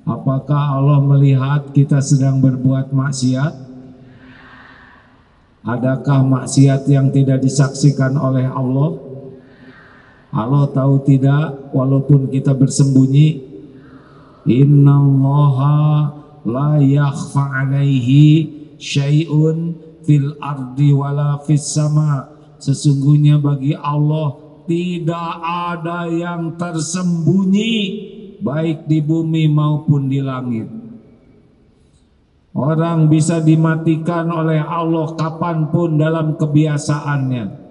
Apakah Allah melihat kita sedang berbuat maksiat? Adakah maksiat yang tidak disaksikan oleh Allah? Allah tahu tidak, walaupun kita bersembunyi. Innallaha la yakhfa alaihi syai'un fil ardi wala fis sama. Sesungguhnya bagi Allah tidak ada yang tersembunyi, baik di bumi maupun di langit. Orang bisa dimatikan oleh Allah kapanpun dalam kebiasaannya.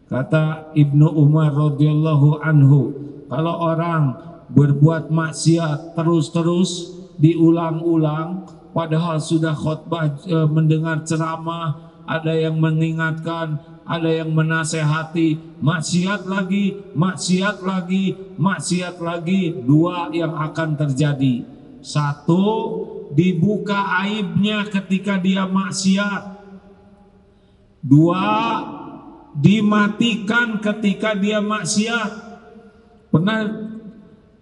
Kata Ibnu Umar radhiyallahu anhu, kalau orang berbuat maksiat terus-terus diulang-ulang, padahal sudah khutbah, mendengar ceramah, ada yang mengingatkan, ada yang menasehati, maksiat lagi, maksiat lagi, maksiat lagi. Dua yang akan terjadi: satu, dibuka aibnya ketika dia maksiat; dua, dimatikan ketika dia maksiat. Pernah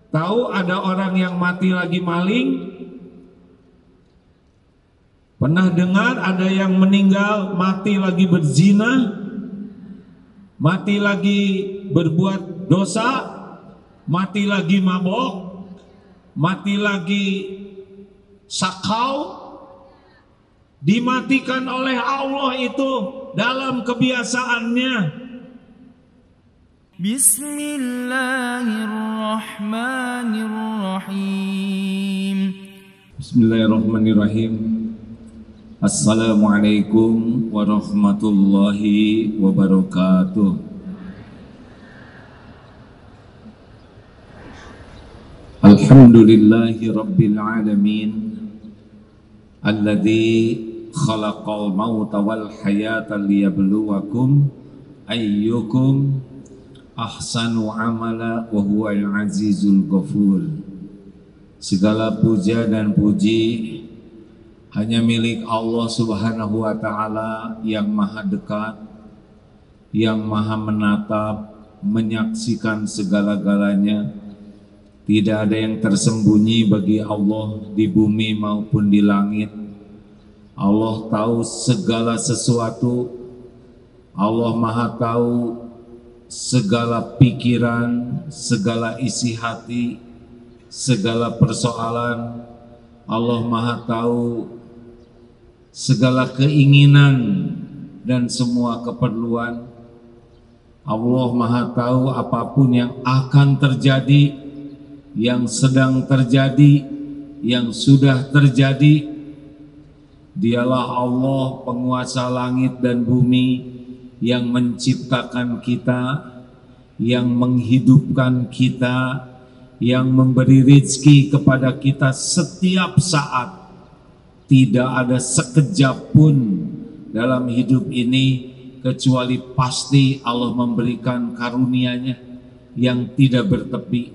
tahu ada orang yang mati lagi maling? Pernah dengar ada yang meninggal mati lagi berzina, mati lagi berbuat dosa, mati lagi mabok, mati lagi sakau? Dimatikan oleh Allah itu dalam kebiasaannya. Bismillahirrahmanirrahim. Bismillahirrahmanirrahim. Assalamualaikum warahmatullahi wabarakatuh. Alhamdulillahi rabbil alamin, alladzi khalaqal mauta wal hayata liyabluwakum ayyukum ahsanu amala wa huwal azizul ghafur. Segala puja dan puji hanya milik Allah Subhanahu wa ta'ala yang maha dekat, yang maha menatap, menyaksikan segala-galanya. Tidak ada yang tersembunyi bagi Allah di bumi maupun di langit. Allah tahu segala sesuatu. Allah maha tahu segala pikiran, segala isi hati, segala persoalan. Allah maha tahu segala keinginan dan semua keperluan. Allah maha tahu apapun yang akan terjadi, yang sedang terjadi, yang sudah terjadi. Dialah Allah penguasa langit dan bumi, yang menciptakan kita, yang menghidupkan kita, yang memberi rezeki kepada kita setiap saat. Tidak ada sekejap pun dalam hidup ini kecuali pasti Allah memberikan karunia-Nya yang tidak bertepi.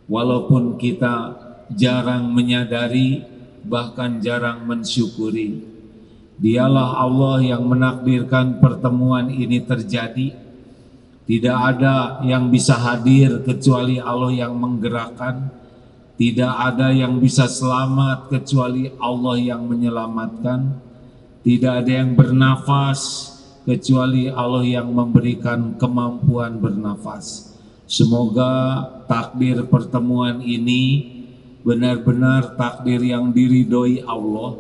Walaupun kita jarang menyadari, bahkan jarang mensyukuri. Dialah Allah yang menakdirkan pertemuan ini terjadi. Tidak ada yang bisa hadir kecuali Allah yang menggerakkan. Tidak ada yang bisa selamat kecuali Allah yang menyelamatkan. Tidak ada yang bernafas kecuali Allah yang memberikan kemampuan bernafas. Semoga takdir pertemuan ini benar-benar takdir yang diridhoi Allah,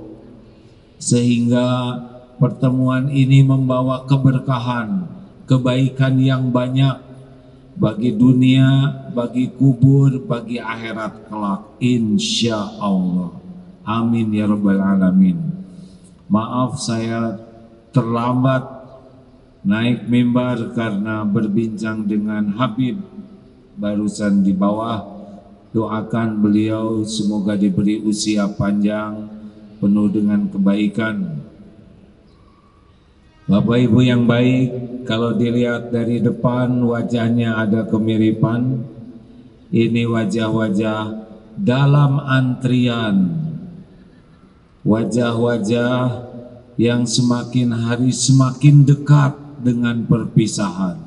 sehingga pertemuan ini membawa keberkahan, kebaikan yang banyak bagi dunia, bagi kubur, bagi akhirat kelak, insya Allah. Amin ya rabbal alamin. Maaf saya terlambat naik mimbar karena berbincang dengan Habib barusan di bawah. Doakan beliau semoga diberi usia panjang penuh dengan kebaikan. Bapak Ibu yang baik, kalau dilihat dari depan wajahnya ada kemiripan. Ini wajah-wajah dalam antrian, wajah-wajah yang semakin hari semakin dekat dengan perpisahan.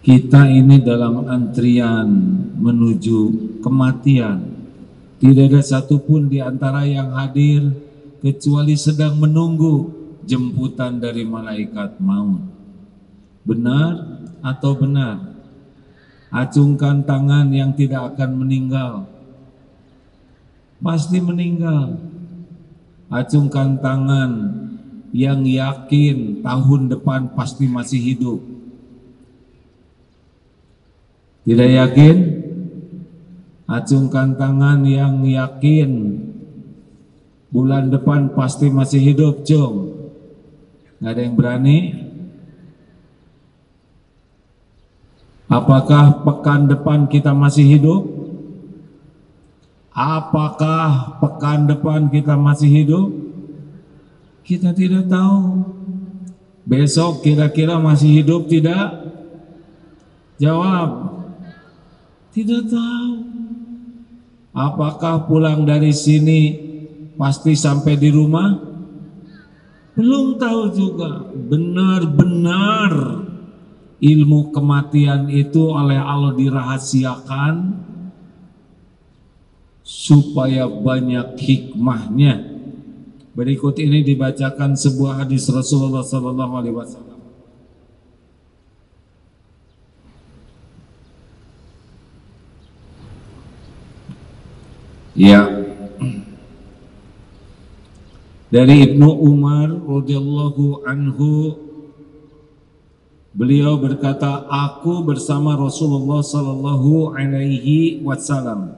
Kita ini dalam antrian menuju kematian. Tidak ada satupun di antara yang hadir kecuali sedang menunggu jemputan dari malaikat maut. Benar atau benar? Acungkan tangan yang tidak akan meninggal. Pasti meninggal. Acungkan tangan yang yakin tahun depan pasti masih hidup. Tidak yakin? Acungkan tangan yang yakin bulan depan pasti masih hidup, cung. Nggak ada yang berani? Apakah pekan depan kita masih hidup? Apakah pekan depan kita masih hidup? Kita tidak tahu. Besok kira-kira masih hidup tidak? Jawab. Tidak tahu. Apakah pulang dari sini pasti sampai di rumah? Belum tahu juga. Benar-benar ilmu kematian itu oleh Allah dirahasiakan supaya banyak hikmahnya. Berikut ini dibacakan sebuah hadis Rasulullah SAW. Ya, dari Ibnu Umar radhiyallahu anhu, beliau berkata, aku bersama Rasulullah sallallahu alaihi wasallam.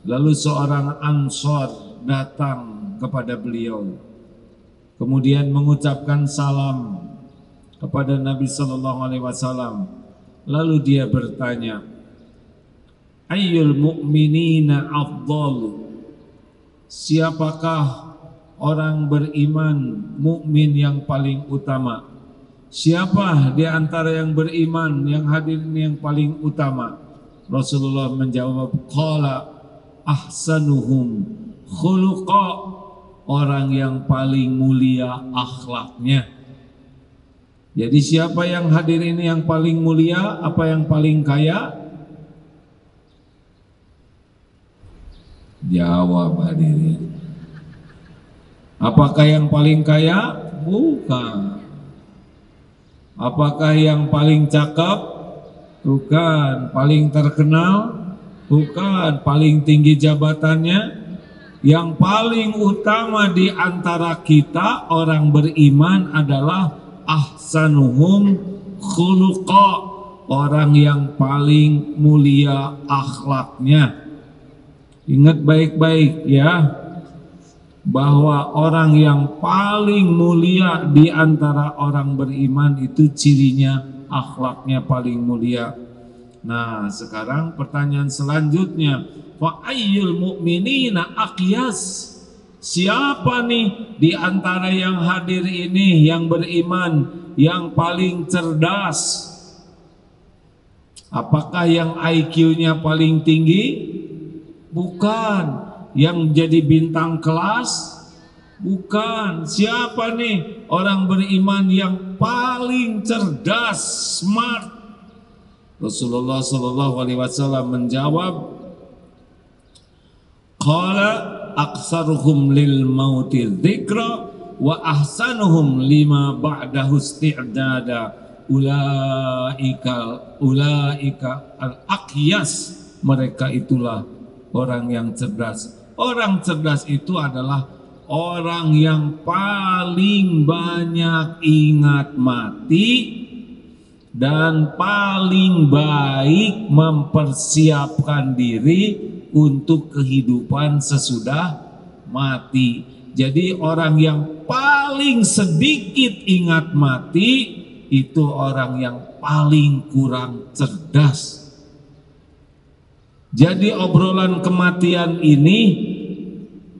Lalu seorang Ansor datang kepada beliau, kemudian mengucapkan salam kepada Nabi sallallahu alaihi wasallam. Lalu dia bertanya, ayyul mu'minina afdal? Siapakah orang beriman mukmin yang paling utama? Siapa di antara yang beriman yang hadir ini yang paling utama? Rasulullah menjawab, qala ahsanuhum khuluqa, orang yang paling mulia akhlaknya. Jadi siapa yang hadir ini yang paling mulia, apa yang paling kaya? Jawab hadirin. Apakah yang paling kaya? Bukan. Apakah yang paling cakep? Bukan. Paling terkenal? Bukan. Paling tinggi jabatannya? Yang paling utama di antara kita orang beriman adalah ahsanuhum khuluqa, orang yang paling mulia akhlaknya. Ingat baik-baik ya, bahwa orang yang paling mulia di antara orang beriman itu cirinya akhlaknya paling mulia. Nah, sekarang pertanyaan selanjutnya, fa ayyul mu'minina aqyas? Siapa nih di antara yang hadir ini yang beriman yang paling cerdas? Apakah yang IQ-nya paling tinggi? Bukan. Yang jadi bintang kelas? Bukan. Siapa nih orang beriman yang paling cerdas, smart? Rasulullah SAW menjawab, qala aksaruhum lil mauti dzikra wa ahsanuhum lima ba'dahu isti'dada ulaika al-aqyas. Mereka itulah orang yang cerdas. Orang cerdas itu adalah orang yang paling banyak ingat mati dan paling baik mempersiapkan diri untuk kehidupan sesudah mati. Jadi orang yang paling sedikit ingat mati itu orang yang paling kurang cerdas. Jadi obrolan kematian ini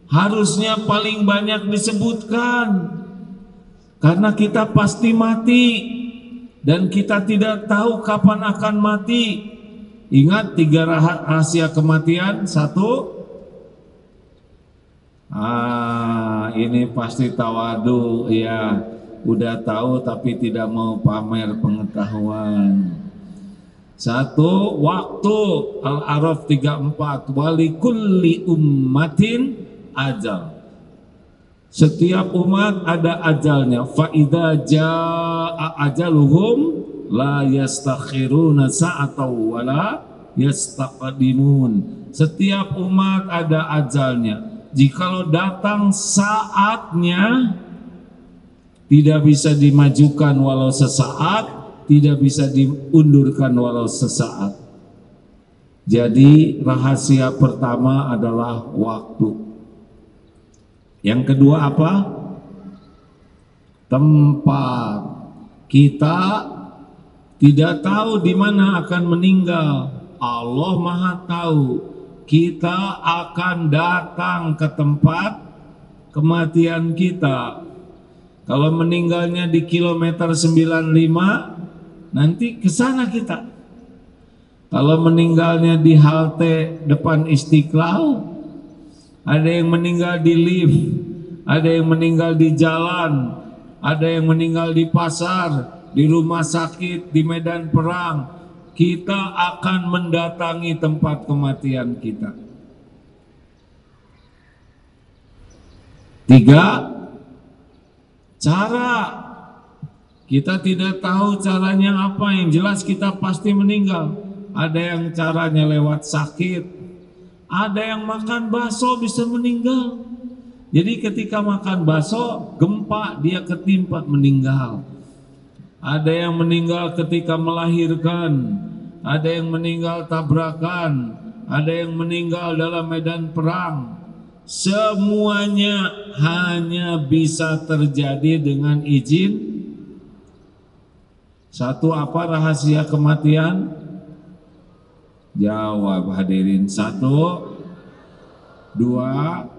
harusnya paling banyak disebutkan, karena kita pasti mati dan kita tidak tahu kapan akan mati. Ingat 3 rahasia kematian. 1, ini pasti tawadu ya, udah tahu tapi tidak mau pamer pengetahuan. Satu, waktu Al-A'raf 34, walikulli ummatin ajal. Setiap umat ada ajalnya. Fa idza jaa ajaluhum la yastakhiruna sa'atan wa la yastaqdimun. Setiap umat ada ajalnya. Jikalau datang saatnya, tidak bisa dimajukan walau sesaat, tidak bisa diundurkan walau sesaat. Jadi rahasia pertama adalah waktu. Yang kedua apa? Tempat. Kita tidak tahu di mana akan meninggal. Allah Maha tahu. Kita akan datang ke tempat kematian kita. Kalau meninggalnya di kilometer 95, nanti ke sana kita. Kalau meninggalnya di halte depan Istiqlal, ada yang meninggal di lift, ada yang meninggal di jalan, ada yang meninggal di pasar, di rumah sakit, di medan perang. Kita akan mendatangi tempat kematian kita. 3, cara. Kita tidak tahu caranya apa, yang jelas kita pasti meninggal. Ada yang caranya lewat sakit, ada yang makan bakso bisa meninggal. Jadi ketika makan bakso, gempa dia ketimpa meninggal. Ada yang meninggal ketika melahirkan, ada yang meninggal tabrakan, ada yang meninggal dalam medan perang. Semuanya hanya bisa terjadi dengan izin. Satu, apa rahasia kematian? Jawab hadirin. 1, 2,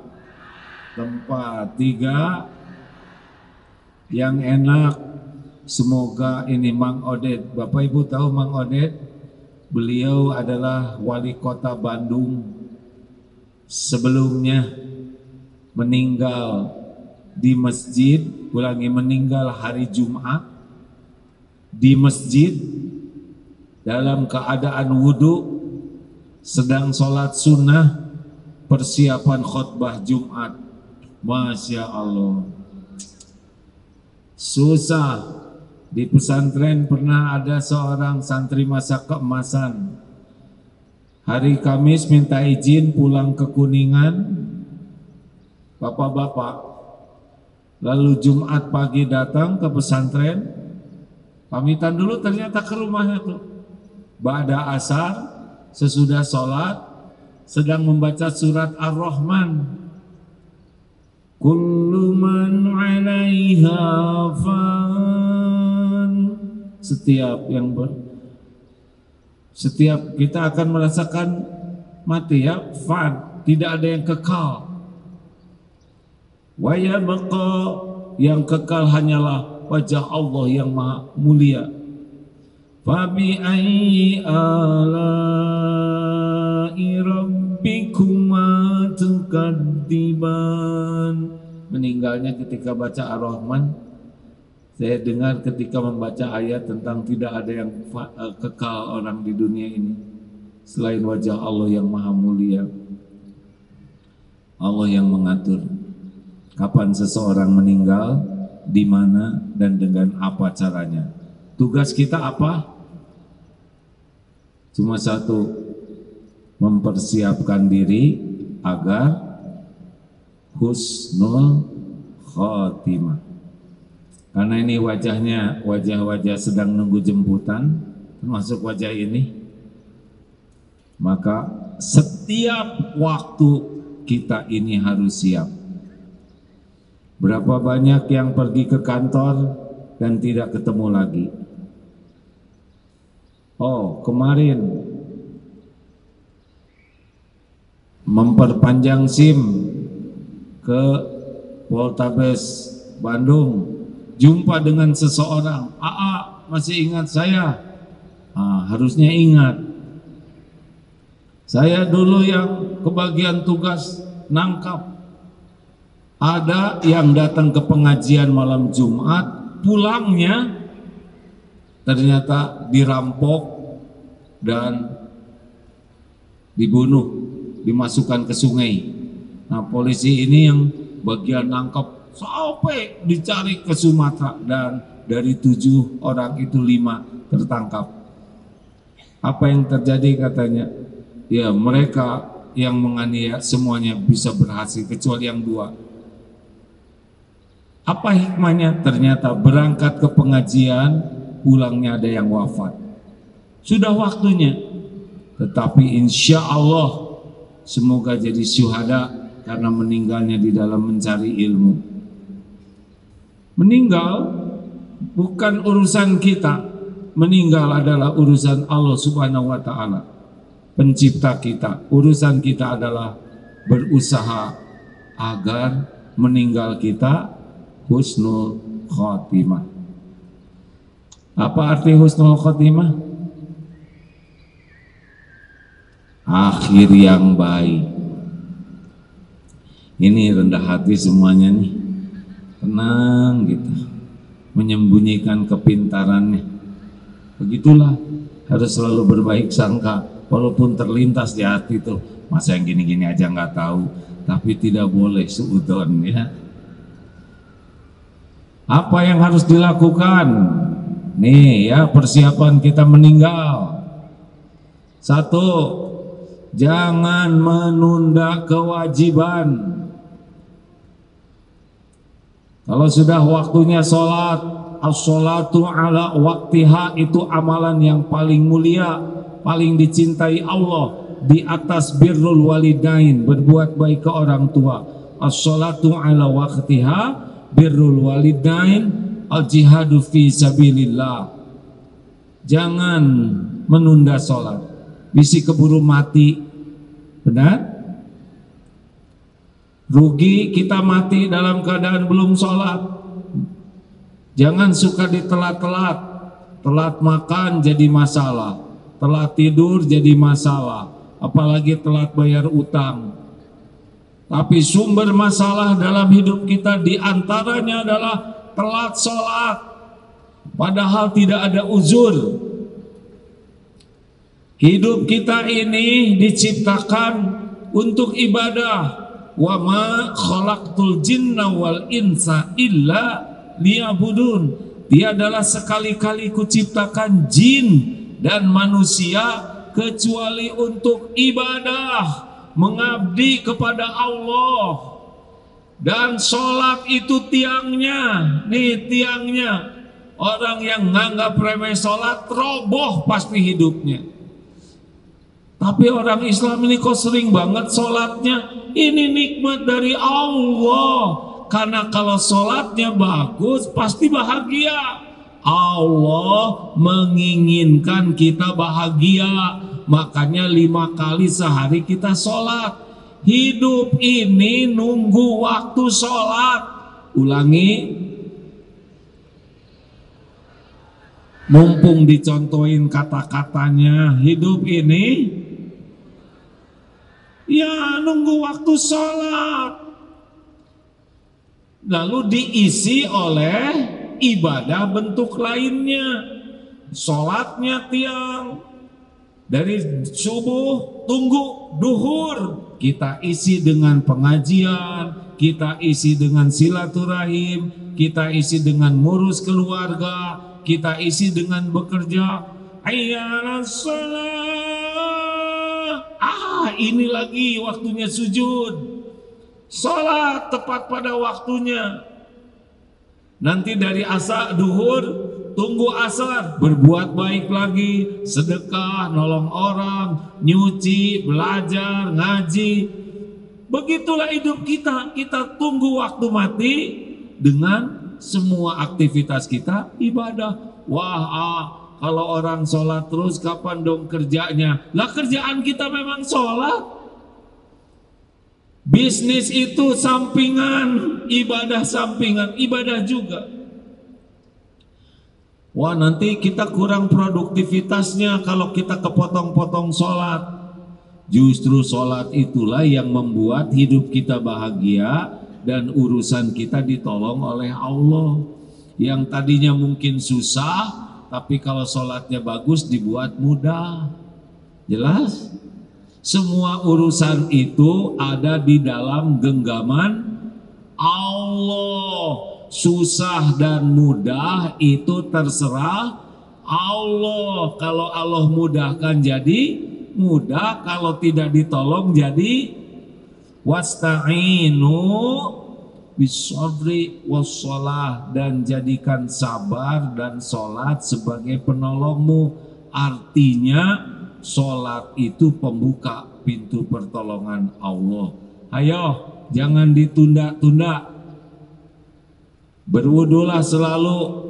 tempat. 3, yang enak. Semoga ini Mang Odet. Bapak Ibu tahu Mang Odet? Beliau adalah wali kota Bandung. Sebelumnya meninggal di masjid, ulangi, meninggal hari Jumat di masjid dalam keadaan wudhu, sedang sholat sunnah, persiapan khutbah Jumat. Masya Allah, susah. Di pesantren pernah ada seorang santri masa keemasan. Hari Kamis minta izin pulang ke Kuningan, bapak-bapak. Lalu Jumat pagi datang ke pesantren, pamitan dulu, ternyata ke rumahnya tuh. Ba'da asar, sesudah sholat, sedang membaca surat Ar-Rahman. Kullu man 'alaiha fan. Setiap kita akan merasakan mati, ya, fan, tidak ada yang kekal. Wa yabqa, yang kekal hanyalah wajah Allah yang maha mulia. Fa bi ayyi ala'i rabbikuma tukadziban. Meninggalnya ketika baca Ar-Rahman. Saya dengar ketika membaca ayat tentang tidak ada yang kekal orang di dunia ini selain wajah Allah yang maha mulia. Allah yang mengatur kapan seseorang meninggal, di mana, dan dengan apa caranya. Tugas kita apa? Cuma satu, mempersiapkan diri agar husnul khotimah. Karena ini wajahnya wajah-wajah sedang nunggu jemputan, termasuk wajah ini. Maka setiap waktu kita ini harus siap. Berapa banyak yang pergi ke kantor dan tidak ketemu lagi. Oh, kemarin memperpanjang SIM ke Poltabes Bandung, jumpa dengan seseorang, "AA, masih ingat saya?" Harusnya ingat. Saya dulu yang kebagian tugas nangkap. Ada yang datang ke pengajian malam Jumat, pulangnya ternyata dirampok, dan dibunuh, dimasukkan ke sungai. Nah, polisi ini yang bagian nangkap sampai dicari ke Sumatera, dan dari 7 orang itu 5 tertangkap. Apa yang terjadi katanya? Ya, mereka yang menganiaya semuanya bisa berhasil kecuali yang 2. Apa hikmahnya? Ternyata berangkat ke pengajian, pulangnya ada yang wafat. Sudah waktunya, tetapi insya Allah semoga jadi syuhada karena meninggalnya di dalam mencari ilmu. Meninggal bukan urusan kita, meninggal adalah urusan Allah Subhanahu wa Ta'ala, pencipta kita. Urusan kita adalah berusaha agar meninggal kita husnul khotimah. Apa arti husnul khotimah? Akhir yang baik. Ini rendah hati semuanya nih, tenang gitu, menyembunyikan kepintarannya. Begitulah, harus selalu berbaik sangka, walaupun terlintas di hati tuh, masa yang gini-gini aja nggak tahu, tapi tidak boleh suudon ya. Apa yang harus dilakukan? Nih ya, persiapan kita meninggal. 1, jangan menunda kewajiban. Kalau sudah waktunya sholat, as-sholatu ala waktiha, itu amalan yang paling mulia, paling dicintai Allah, di atas birrul walidain, berbuat baik ke orang tua. As-sholatu ala waktiha, birrul walidain, al-jihadu fi sabilillah. Jangan menunda sholat, bisa keburu mati. Benar? Rugi kita mati dalam keadaan belum sholat. Jangan suka ditelat-telat. Telat makan jadi masalah, telat tidur jadi masalah, apalagi telat bayar utang. Tapi sumber masalah dalam hidup kita diantaranya adalah telat sholat, padahal tidak ada uzur. Hidup kita ini diciptakan untuk ibadah. Wa ma khalaqtul jinna wal insa illa liya'budun. Dia adalah sekali-kali kuciptakan jin dan manusia kecuali untuk ibadah, mengabdi kepada Allah. Dan sholat itu tiangnya, nih tiangnya. Orang yang nganggap remeh sholat, roboh pasti hidupnya. Tapi orang Islam ini kok sering banget sholatnya. Ini nikmat dari Allah. Karena kalau sholatnya bagus, pasti bahagia. Allah menginginkan kita bahagia. Makanya 5 kali sehari kita sholat. Hidup ini nunggu waktu sholat. Ulangi. Mumpung dicontohin kata-katanya, hidup ini ya nunggu waktu sholat, lalu diisi oleh ibadah bentuk lainnya. Sholatnya tiang, dari subuh tunggu duhur, kita isi dengan pengajian, kita isi dengan silaturahim, kita isi dengan ngurus keluarga, kita isi dengan bekerja. Ayyalas salat. Ini lagi waktunya sujud. Salat tepat pada waktunya. Nanti dari asar duhur tunggu asar, berbuat baik lagi, sedekah, nolong orang, nyuci, belajar, ngaji. Begitulah hidup kita. Kita tunggu waktu mati dengan semua aktivitas kita ibadah. Wah, kalau orang sholat terus, kapan dong kerjanya? Lah kerjaan kita memang sholat. Bisnis itu sampingan, ibadah sampingan, ibadah juga. Wah, nanti kita kurang produktivitasnya kalau kita kepotong-potong sholat. Justru sholat itulah yang membuat hidup kita bahagia dan urusan kita ditolong oleh Allah. Yang tadinya mungkin susah, tapi kalau sholatnya bagus dibuat mudah. Jelas? Semua urusan itu ada di dalam genggaman Allah. Susah dan mudah itu terserah Allah. Kalau Allah mudahkan jadi mudah, kalau tidak ditolong jadi wasta'inu bisabri wassalah, dan jadikan sabar dan sholat sebagai penolongmu. Artinya sholat itu pembuka pintu pertolongan Allah. Ayo, jangan ditunda-tunda. Berwudulah selalu.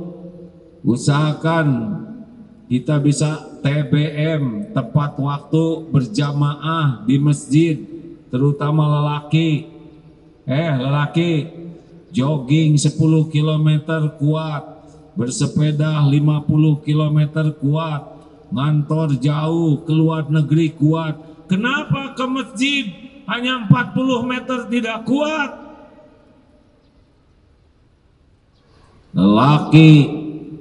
Usahakan kita bisa TBM, tepat waktu, berjamaah di masjid, terutama lelaki. Lelaki jogging 10 km kuat, bersepeda 50 km kuat, ngantor jauh, keluar negeri kuat. Kenapa ke masjid hanya 40 meter tidak kuat? Lelaki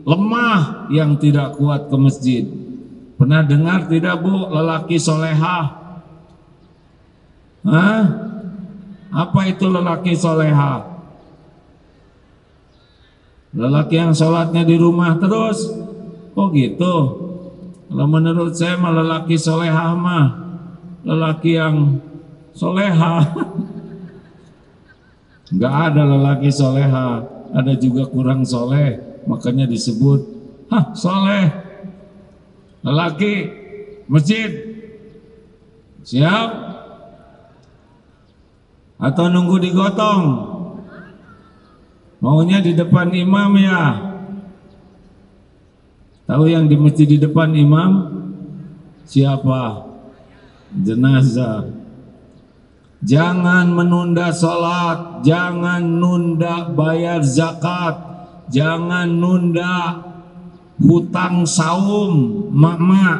lemah yang tidak kuat ke masjid. Pernah dengar tidak Bu, lelaki solehah? Apa itu lelaki solehah? Lelaki yang sholatnya di rumah terus. Oh gitu. Kalau menurut saya mah lelaki solehah mah lelaki yang solehah. Nggak ada lelaki solehah. Ada juga kurang soleh, makanya disebut soleh. Lelaki masjid siap atau nunggu digotong? Maunya di depan imam ya? Tahu yang di masjid di depan imam siapa? Jenazah. Jangan menunda sholat, jangan nunda bayar zakat, jangan nunda hutang saum. Mak-mak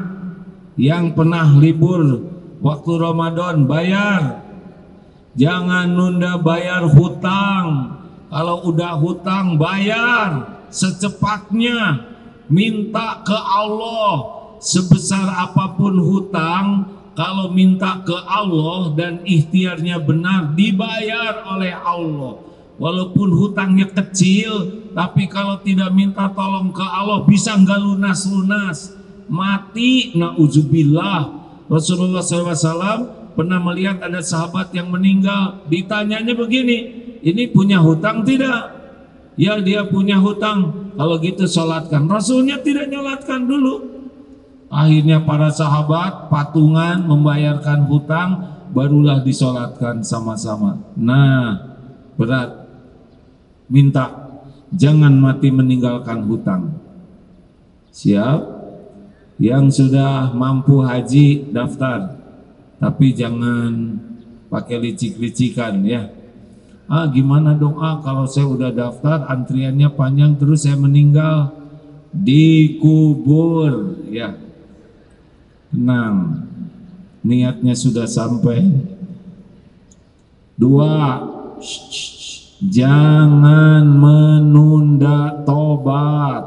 yang pernah libur waktu Ramadan bayar. Jangan nunda bayar hutang. Kalau udah hutang bayar secepatnya. Minta ke Allah. Sebesar apapun hutang, kalau minta ke Allah dan ikhtiarnya benar, dibayar oleh Allah. Walaupun hutangnya kecil, tapi kalau tidak minta tolong ke Allah bisa nggak lunas-lunas, mati, na'udzubillah. Rasulullah SAW pernah melihat ada sahabat yang meninggal. Ditanyanya begini, ini punya hutang tidak? Ya, dia punya hutang. Kalau gitu sholatkan. Rasulnya tidak nyolatkan dulu. Akhirnya para sahabat patungan membayarkan hutang, barulah disolatkan sama-sama. Nah, berat. Minta, jangan mati meninggalkan hutang. Siap? Yang sudah mampu haji daftar, tapi jangan pakai licik-licikan ya. Gimana dong kalau saya udah daftar, antriannya panjang terus saya meninggal? Dikubur ya. Tenang, niatnya sudah sampai. 2, jangan menunda tobat.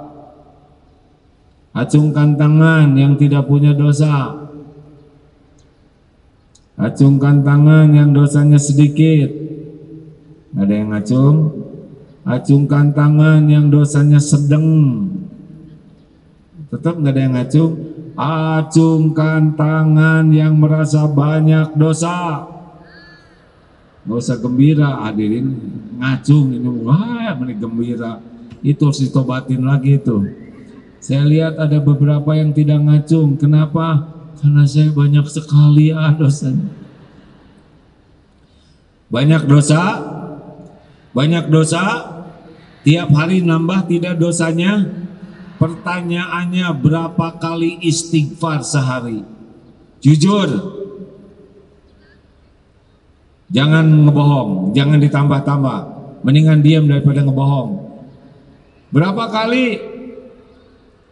Acungkan tangan yang tidak punya dosa. Acungkan tangan yang dosanya sedikit. Ada yang ngacung? Acungkan tangan yang dosanya sedang. Tetap nggak ada yang ngacung? Acungkan tangan yang merasa banyak dosa. Nggak usah gembira, hadirin ngacung ini, wah ini gembira. Itu harus ditobatin lagi itu. Saya lihat ada beberapa yang tidak ngacung. Kenapa? Karena saya banyak sekali dosanya. Banyak dosa, banyak dosa. Tiap hari nambah tidak dosanya? Pertanyaannya, berapa kali istighfar sehari? Jujur, jangan ngebohong, jangan ditambah-tambah. Mendingan diam daripada ngebohong. Berapa kali?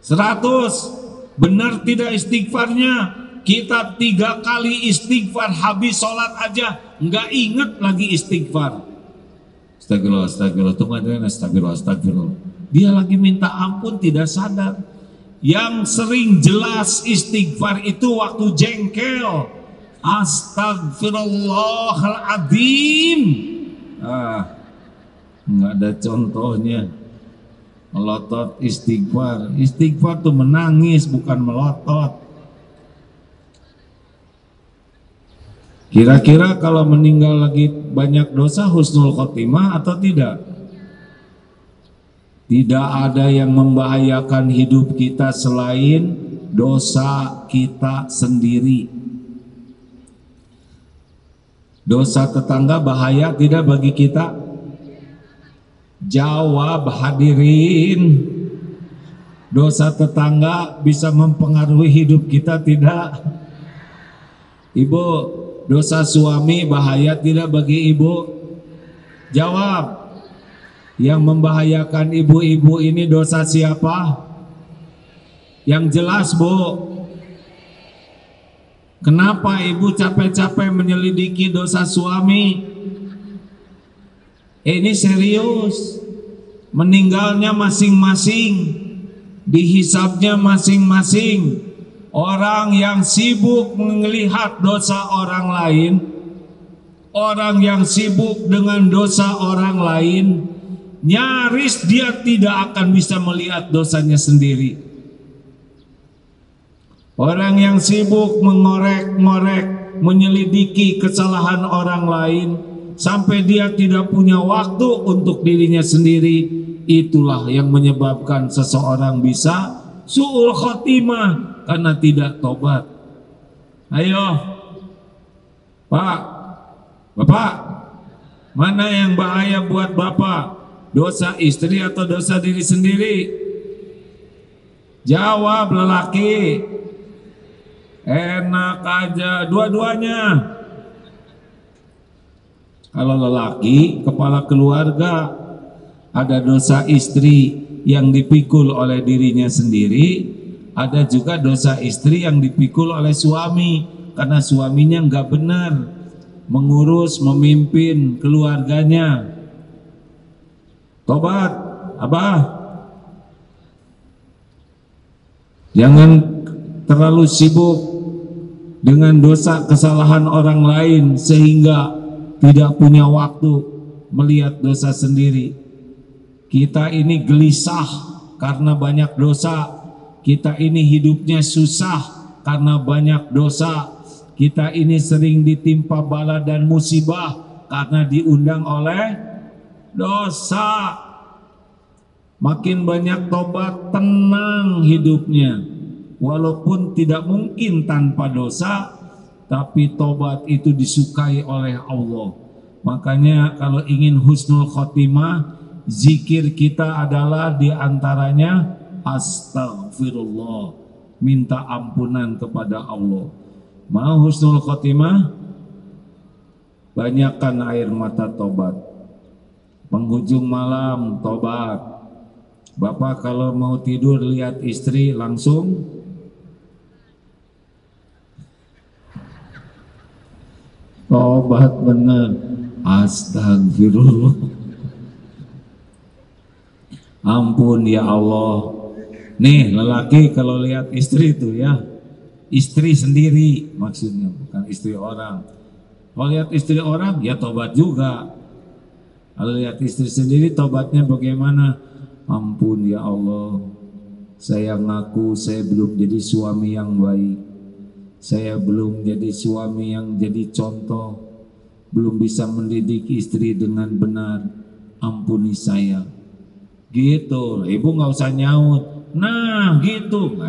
100. Benar tidak istighfarnya? Kita 3 kali istighfar habis sholat aja nggak inget lagi istighfar. Astagfirullah, astagfirullah, astagfirullah, astagfirullah. Dia lagi minta ampun tidak sadar. Yang sering jelas istighfar itu waktu jengkel. Astagfirullahaladzim. Nggak ada contohnya. Melotot istighfar. Istighfar tuh menangis, bukan melotot. Kira-kira kalau meninggal lagi banyak dosa husnul khotimah atau tidak? Tidak ada yang membahayakan hidup kita selain dosa kita sendiri. Dosa tetangga bahaya tidak bagi kita? Jawab hadirin. Dosa tetangga bisa mempengaruhi hidup kita tidak? Ibu, dosa suami bahaya tidak bagi ibu? Jawab. Yang membahayakan ibu-ibu ini dosa siapa? Yang jelas, Bu. Kenapa ibu capek-capek menyelidiki dosa suami? Ini serius. Meninggalnya masing-masing, dihisabnya masing-masing. Orang yang sibuk melihat dosa orang lain, orang yang sibuk dengan dosa orang lain, nyaris dia tidak akan bisa melihat dosanya sendiri. Orang yang sibuk mengorek-ngorek, menyelidiki kesalahan orang lain, sampai dia tidak punya waktu untuk dirinya sendiri, itulah yang menyebabkan seseorang bisa su'ul khotimah karena tidak tobat. Ayo, Pak, Bapak, mana yang bahaya buat Bapak? Dosa istri atau dosa diri sendiri? Jawab lelaki. Enak aja, dua-duanya. Kalau lelaki, kepala keluarga, ada dosa istri yang dipikul oleh dirinya sendiri, ada juga dosa istri yang dipikul oleh suami karena suaminya nggak benar mengurus, memimpin keluarganya. Tobat, Abah. Jangan terlalu sibuk dengan dosa kesalahan orang lain sehingga tidak punya waktu melihat dosa sendiri. Kita ini gelisah karena banyak dosa. Kita ini hidupnya susah karena banyak dosa. Kita ini sering ditimpa bala dan musibah karena diundang oleh dosa. Makin banyak tobat, tenang hidupnya. Walaupun tidak mungkin tanpa dosa, tapi tobat itu disukai oleh Allah. Makanya kalau ingin husnul khotimah, zikir kita adalah diantaranya astagfirullah, minta ampunan kepada Allah. Mau husnul khotimah? Banyakkan air mata tobat. Penghujung malam tobat. Bapak kalau mau tidur lihat istri langsung tobat bener. Astagfirullah. Ampun ya Allah. Nih lelaki kalau lihat istri itu ya, istri sendiri maksudnya, bukan istri orang. Kalau lihat istri orang ya tobat juga. Kalau lihat istri sendiri tobatnya bagaimana? Ampun ya Allah, saya ngaku saya belum jadi suami yang baik. Saya belum jadi suami yang jadi contoh, belum bisa mendidik istri dengan benar. Ampuni saya. Gitu, ibu nggak usah nyaut. Nah gitu,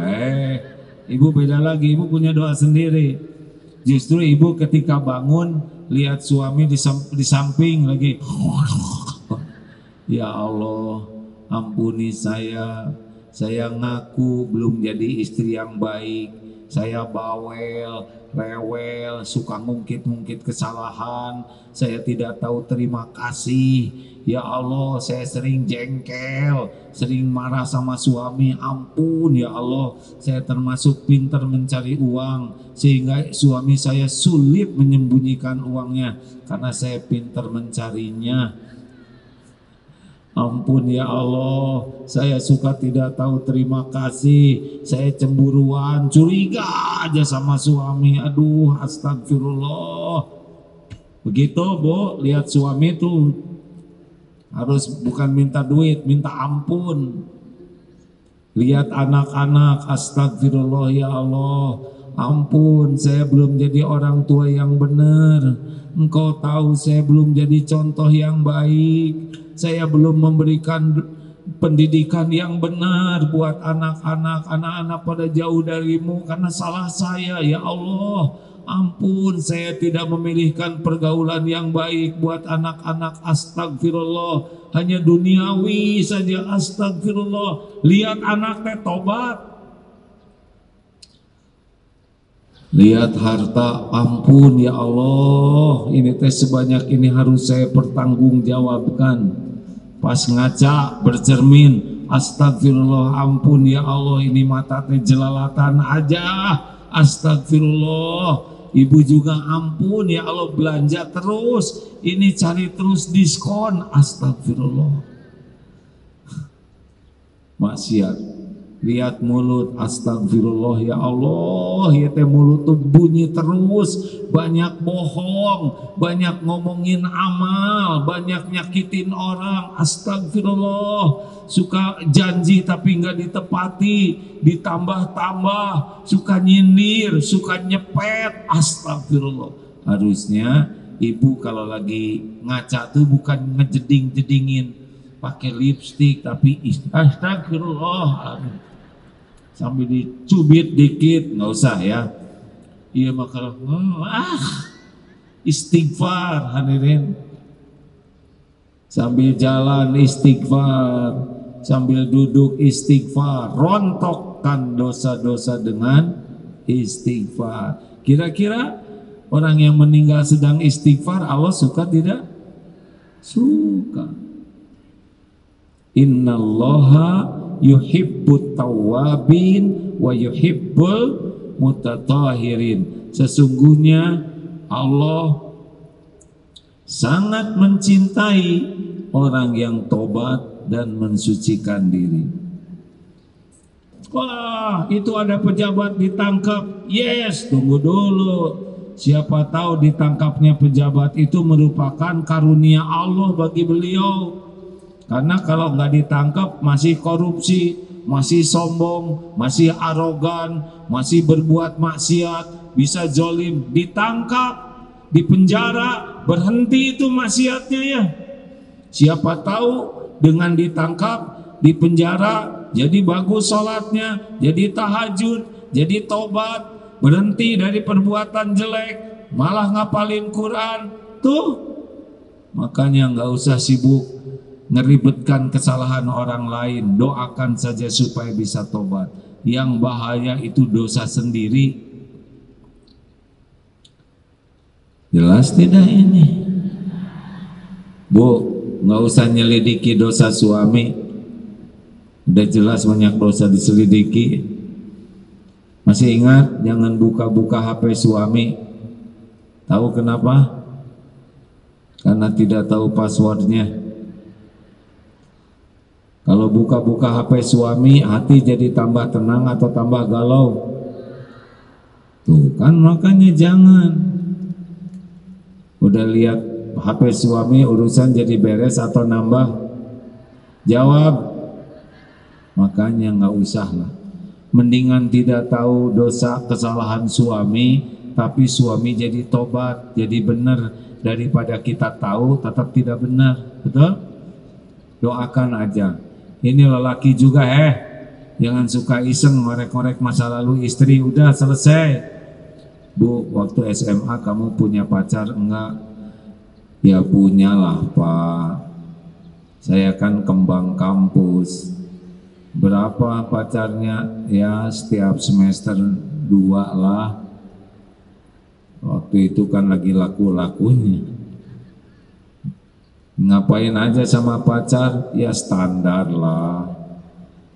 ibu beda lagi, ibu punya doa sendiri. Justru ibu ketika bangun lihat suami di samping lagi, ya Allah, ampuni saya ngaku belum jadi istri yang baik, saya bawel, rewel, suka ngungkit-ngungkit kesalahan, saya tidak tahu terima kasih, ya Allah, saya sering jengkel, sering marah sama suami, ampun ya Allah, saya termasuk pintar mencari uang, sehingga suami saya sulit menyembunyikan uangnya, karena saya pintar mencarinya. Ampun ya Allah, saya suka tidak tahu terima kasih, saya cemburuan, curiga aja sama suami. Aduh, astagfirullah. Begitu Bu, lihat suami tuh harus bukan minta duit, minta ampun. Lihat anak-anak, astagfirullah ya Allah, ampun saya belum jadi orang tua yang benar. Engkau tahu saya belum jadi contoh yang baik. Saya belum memberikan pendidikan yang benar buat anak-anak. Anak-anak pada jauh darimu karena salah saya ya Allah. Ampun, saya tidak memilihkan pergaulan yang baik buat anak-anak. Astagfirullah, hanya duniawi saja. Astagfirullah. Lihat anak teh tobat, lihat harta. Ampun ya Allah, ini teh sebanyak ini harus saya pertanggungjawabkan. Pas ngaca bercermin, astagfirullah, ampun ya Allah, ini mata teh jelalatan aja. Astagfirullah. Ibu juga ampun ya Allah, belanja terus, ini cari terus diskon. Astagfirullah. Maksiat. Lihat mulut, astagfirullah ya Allah, ya teh mulut tuh bunyi terus, banyak bohong, banyak ngomongin amal, banyak nyakitin orang. Astagfirullah. Suka janji tapi nggak ditepati, ditambah-tambah, suka nyindir, suka nyepet. Astagfirullah. Harusnya ibu kalau lagi ngaca tuh bukan ngejeding-jedingin pakai lipstik, tapi astagfirullah sambil dicubit dikit, nggak usah ya. Iya maka istighfar hadirin, sambil jalan istighfar, sambil duduk istighfar, rontokkan dosa-dosa dengan istighfar. Kira-kira orang yang meninggal sedang istighfar Allah suka tidak? Suka. Innallaha yuhibbut tawwabin wa yuhibbul mutatahirin. Sesungguhnya Allah sangat mencintai orang yang tobat dan mensucikan diri. Wah, itu ada pejabat ditangkap. Yes, tunggu dulu. Siapa tahu ditangkapnya pejabat itu merupakan karunia Allah bagi beliau. Karena kalau nggak ditangkap masih korupsi, masih sombong, masih arogan, masih berbuat maksiat, bisa zolim, ditangkap, dipenjara, berhenti itu maksiatnya ya. Siapa tahu dengan ditangkap, dipenjara, jadi bagus sholatnya, jadi tahajud, jadi tobat, berhenti dari perbuatan jelek, malah ngapalin Quran. Tuh, makanya nggak usah sibuk ngeribetkan kesalahan orang lain, doakan saja supaya bisa tobat. Yang bahaya itu dosa sendiri. Jelas tidak ini? Bu, nggak usah nyelidiki dosa suami, udah jelas banyak dosa diselidiki. Masih ingat jangan buka-buka HP suami. Tahu kenapa? Karena tidak tahu passwordnya. Kalau buka-buka HP suami, hati jadi tambah tenang atau tambah galau? Tuh kan, makanya jangan. Udah lihat HP suami, urusan jadi beres atau nambah? Jawab. Makanya nggak usah lah. Mendingan tidak tahu dosa kesalahan suami, tapi suami jadi tobat, jadi benar, daripada kita tahu tetap tidak benar. Betul? Doakan aja. Ini lelaki juga jangan suka iseng ngorek-ngorek masa lalu istri. Udah selesai. Bu, waktu SMA kamu punya pacar enggak? Ya punyalah Pak, saya kan kembang kampus. Berapa pacarnya? Ya setiap semester 2 lah. Waktu itu kan lagi laku-lakunya. Ngapain aja sama pacar? Ya standar lah.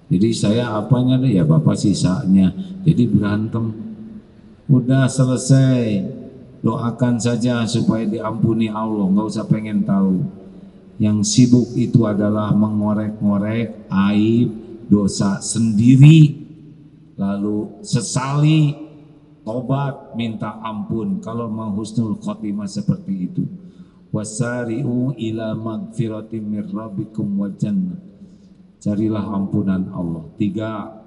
Jadi saya apanya deh, ya bapak sisanya. Jadi berantem. Udah selesai. Doakan saja supaya diampuni Allah, nggak usah pengen tahu. Yang sibuk itu adalah mengorek-ngorek aib dosa sendiri, lalu sesali, tobat, minta ampun. Kalau mau husnul khotimah seperti itu. Wasari'u ila magfiratin mir rabbikum wa jannah. Carilah ampunan Allah. 3.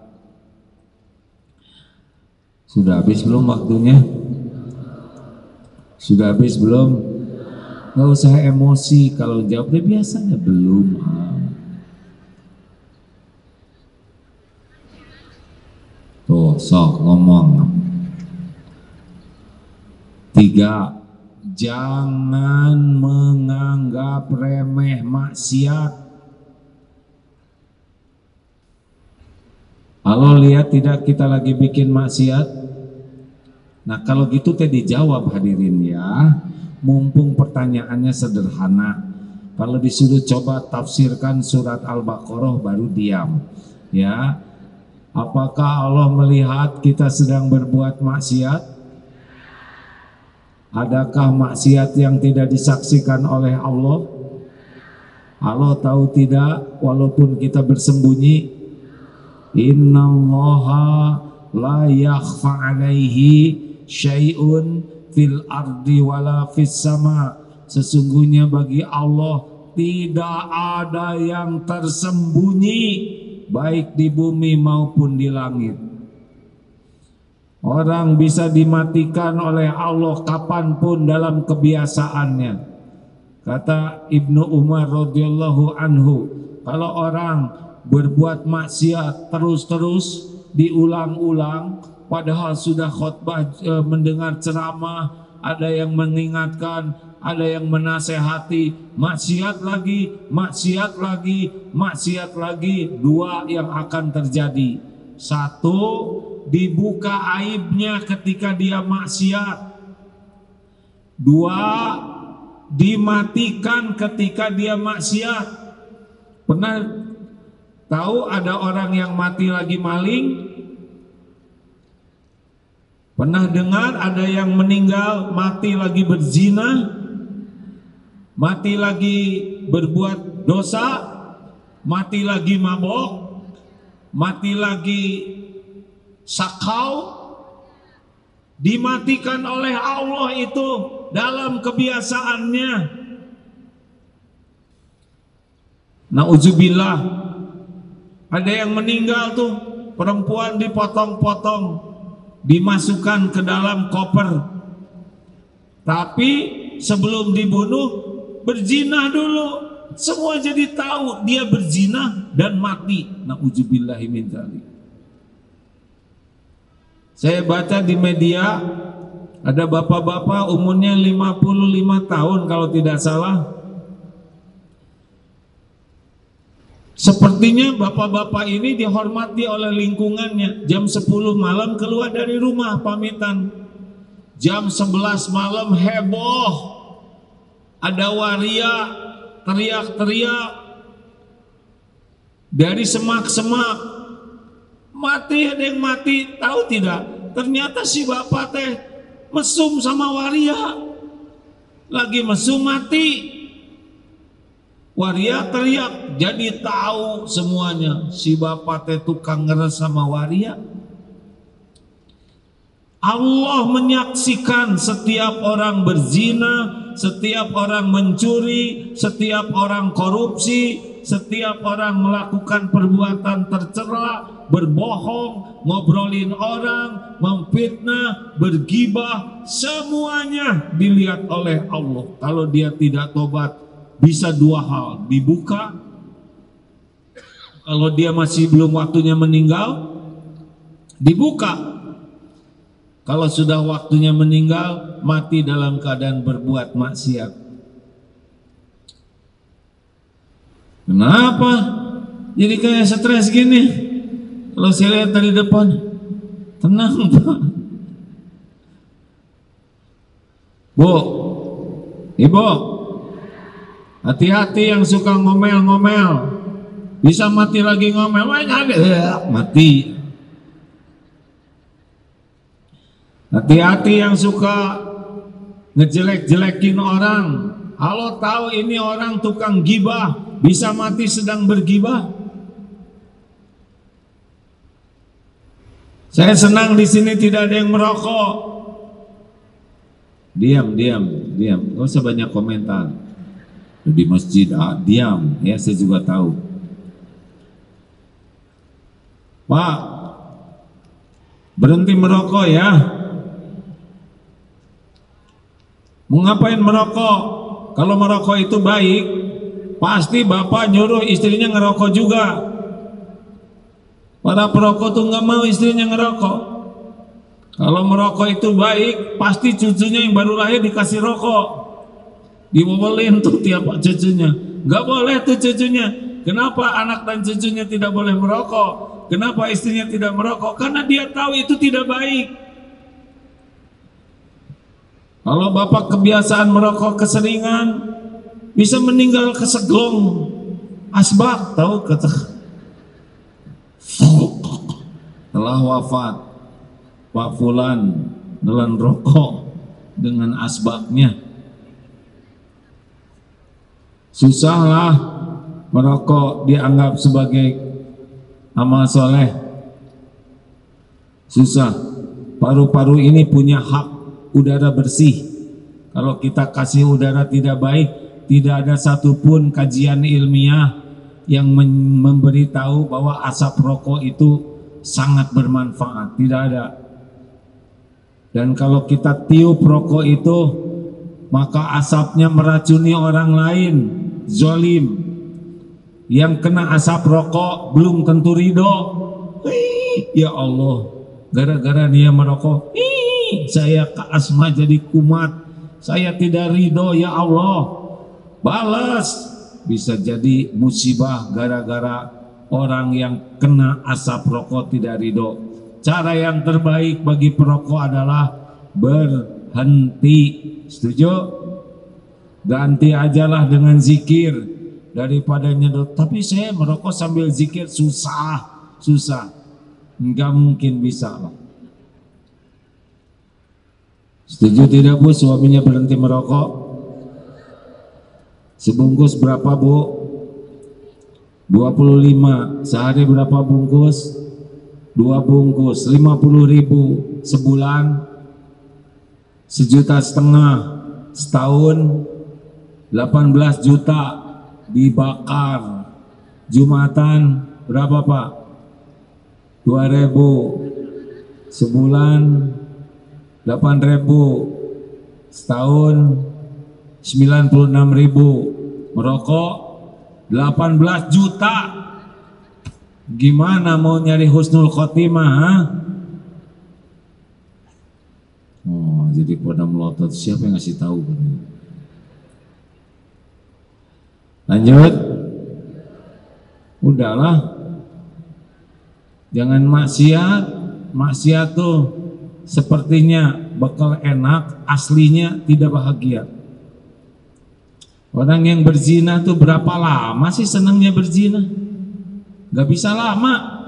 Sudah habis belum waktunya? Sudah habis belum? Nggak usah emosi kalau jawabnya biasanya belum. Tuh, sok ngomong. 3. Jangan menganggap remeh maksiat. Kalau lihat tidak kita lagi bikin maksiat, nah kalau gitu teh dijawab hadirin ya. Mumpung pertanyaannya sederhana, kalau disuruh coba tafsirkan surat Al-Baqarah baru diam ya. Apakah Allah melihat kita sedang berbuat maksiat? Adakah maksiat yang tidak disaksikan oleh Allah? Allah tahu tidak walaupun kita bersembunyi? Innallaha la yakhfa alaihi syai'un fil ardi wala fis sama. Sesungguhnya bagi Allah tidak ada yang tersembunyi baik di bumi maupun di langit. Orang bisa dimatikan oleh Allah kapanpun dalam kebiasaannya. Kata Ibnu Umar radhiyallahu anhu, kalau orang berbuat maksiat terus-terus diulang-ulang, padahal sudah khutbah, mendengar ceramah, ada yang mengingatkan, ada yang menasehati, maksiat lagi, maksiat lagi, maksiat lagi. 2 yang akan terjadi. 1, dibuka aibnya ketika dia maksiat. 2, dimatikan ketika dia maksiat. Pernah tahu ada orang yang mati lagi maling? Pernah dengar ada yang meninggal mati lagi berzina, mati lagi berbuat dosa, mati lagi mabok, mati lagi sakau? Dimatikan oleh Allah itu dalam kebiasaannya. Nauzubillah. Ada yang meninggal tuh, perempuan dipotong-potong, dimasukkan ke dalam koper. Tapi sebelum dibunuh berzina dulu. Semua jadi tahu dia berzina dan mati. Nauzubillahi min dzalik. Saya baca di media ada bapak-bapak umurnya 55 tahun kalau tidak salah. Sepertinya bapak-bapak ini dihormati oleh lingkungannya. Jam 10 malam keluar dari rumah pamitan. Jam 11 malam heboh. Ada waria teriak-teriak dari semak-semak. Mati, ada yang mati. Tahu tidak? Ternyata si bapak teh mesum sama waria. Lagi mesum mati. Waria teriak, jadi tahu semuanya si bapak teh tukang ngeres sama waria. Allah menyaksikan setiap orang berzina, setiap orang mencuri, setiap orang korupsi, setiap orang melakukan perbuatan tercela, berbohong, ngobrolin orang, memfitnah, bergibah, semuanya dilihat oleh Allah. Kalau dia tidak tobat, bisa 2 hal, dibuka. Kalau dia masih belum waktunya meninggal, dibuka. Kalau sudah waktunya meninggal, mati dalam keadaan berbuat maksiat. Kenapa jadi kayak stres gini? Kalau saya lihat dari depan, tenang Pak. Bu, Ibu, hati-hati yang suka ngomel-ngomel. Bisa mati lagi ngomel, mati. Hati-hati yang suka ngejelek-jelekin orang. Allah tahu ini orang tukang gibah, bisa mati sedang bergibah. Saya senang di sini tidak ada yang merokok. Diam. Gak usah banyak komentar. Di masjid, diam. Ya, saya juga tahu. Pak, berhenti merokok ya. Mau ngapain merokok? Kalau merokok itu baik, pasti bapak nyuruh istrinya ngerokok juga. Para perokok tuh nggak mau istrinya ngerokok. Kalau merokok itu baik, pasti cucunya yang baru lahir dikasih rokok, dibobolin tuh tiap cucunya. Nggak boleh tuh cucunya. Kenapa anak dan cucunya tidak boleh merokok? Kenapa istrinya tidak merokok? Karena dia tahu itu tidak baik. Kalau bapak kebiasaan merokok keseringan, bisa meninggal keseglong asbak, tahu kata. Telah wafat Pak Fulan nelan rokok dengan asbaknya. Susahlah merokok dianggap sebagai amal soleh. Susah. Paru-paru ini punya hak udara bersih. Kalau kita kasih udara tidak baik, tidak ada satupun kajian ilmiah yang memberitahu bahwa asap rokok itu sangat bermanfaat. Tidak ada. Dan kalau kita tiup rokok itu, maka asapnya meracuni orang lain, zolim. Yang kena asap rokok belum tentu ridho. Ya Allah, gara-gara dia merokok, saya ke asma jadi kumat, saya tidak ridho, ya Allah. Balas. Bisa jadi musibah gara-gara orang yang kena asap rokok tidak ridho. Cara yang terbaik bagi perokok adalah berhenti. Setuju? Ganti ajalah dengan zikir daripada nyedot. Tapi saya merokok sambil zikir susah. Enggak mungkin bisa lah. Setuju tidak Bu, suaminya berhenti merokok? Sebungkus berapa Bu? 25. Sehari berapa bungkus? 2 bungkus, 50.000. Sebulan 1,5 juta. Setahun 18 juta dibakar. Jumatan berapa Pak? 2.000. Sebulan 8.000. Setahun 96.000. Merokok 18 juta. Gimana mau nyari husnul khotimah? Ha? Oh, jadi pada melotot. Siapa yang ngasih tahu? Lanjut. Udahlah. Jangan maksiat. Maksiat tuh sepertinya bakal enak, aslinya tidak bahagia. Orang yang berzina tuh berapa lama sih senangnya berzina? Gak bisa lama.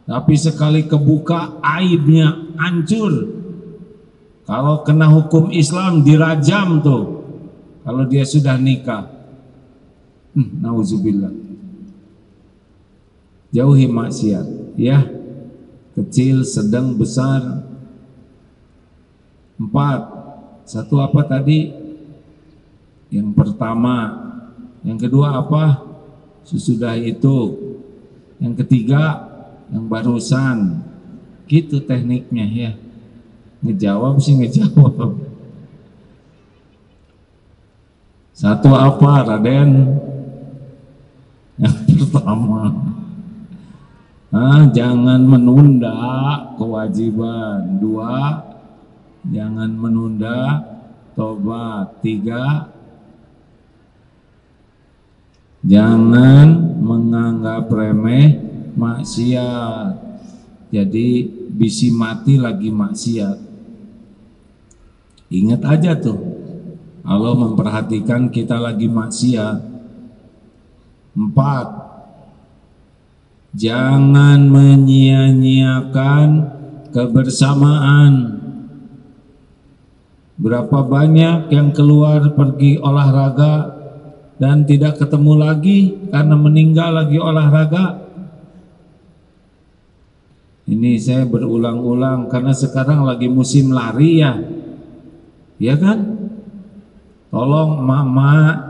Tapi sekali kebuka aibnya hancur. Kalau kena hukum Islam dirajam tuh. Kalau dia sudah nikah. Nauzubillah. Jauhi maksiat, ya. Kecil, sedang, besar. 4. Satu apa tadi? Yang pertama. Yang kedua apa? Sesudah itu. Yang ketiga yang barusan. Gitu tekniknya ya. Ngejawab sih ngejawab. Satu apa Raden? Yang pertama, jangan menunda kewajiban. 2, jangan menunda tobat. 3, jangan menganggap remeh maksiat. Jadi bisi mati lagi maksiat. Ingat aja tuh, Allah memperhatikan kita lagi maksiat. 4, jangan menyia-nyiakan kebersamaan. Berapa banyak yang keluar pergi olahraga dan tidak ketemu lagi karena meninggal lagi olahraga. Ini saya berulang-ulang karena sekarang lagi musim lari ya. Ya kan? Tolong mama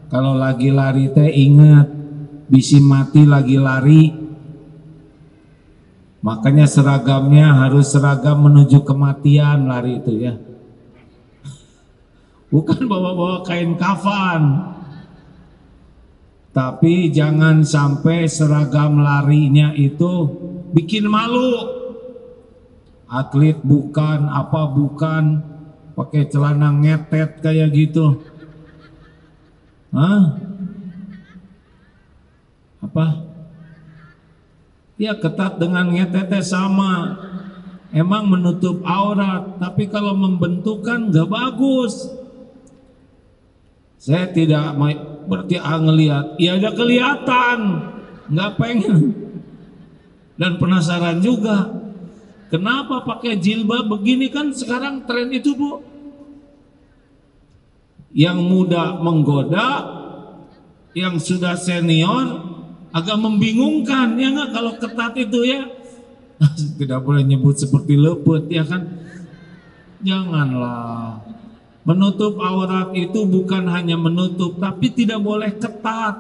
kalau lagi lari teh ingat bisi mati lagi lari. Makanya seragamnya harus seragam menuju kematian lari itu ya. Bukan bawa-bawa kain kafan. Tapi jangan sampai seragam larinya itu bikin malu. Atlet bukan, apa bukan, pakai celana ngetet kayak gitu. Hah? Apa? Ya ketat dengan ngetetnya sama. Emang menutup aurat, tapi kalau membentukkan gak bagus. Saya tidak berarti ngelihat, ya ada kelihatan, nggak pengen. Dan penasaran juga, kenapa pakai jilbab begini, kan sekarang tren itu Bu. Yang muda menggoda, yang sudah senior agak membingungkan, ya nggak kalau ketat itu ya. Tidak boleh nyebut seperti lepet ya kan. Janganlah. Menutup aurat itu bukan hanya menutup, tapi tidak boleh ketat,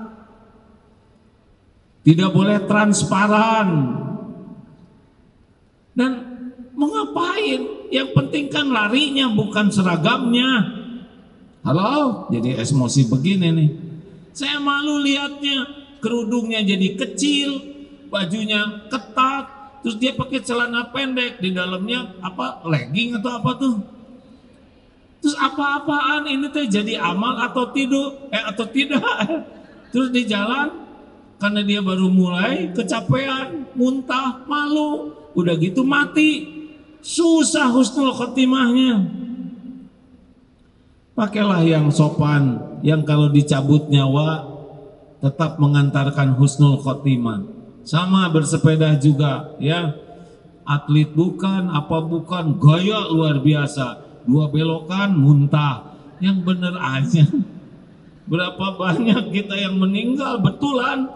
tidak boleh transparan. Dan mau ngapain? Yang penting kan larinya, bukan seragamnya. Halo, jadi emosi begini nih. Saya malu lihatnya, kerudungnya jadi kecil, bajunya ketat, terus dia pakai celana pendek, di dalamnya apa, legging atau apa tuh. Terus apa-apaan ini teh jadi amal atau atau tidak. Terus di jalan karena dia baru mulai kecapean, muntah, malu, udah gitu mati. Susah husnul khotimahnya. Pakailah yang sopan, yang kalau dicabut nyawa tetap mengantarkan husnul khotimah. Sama bersepeda juga ya. Atlet bukan, apa bukan, gaya luar biasa. 2 belokan muntah, yang bener aja. Berapa banyak kita yang meninggal betulan,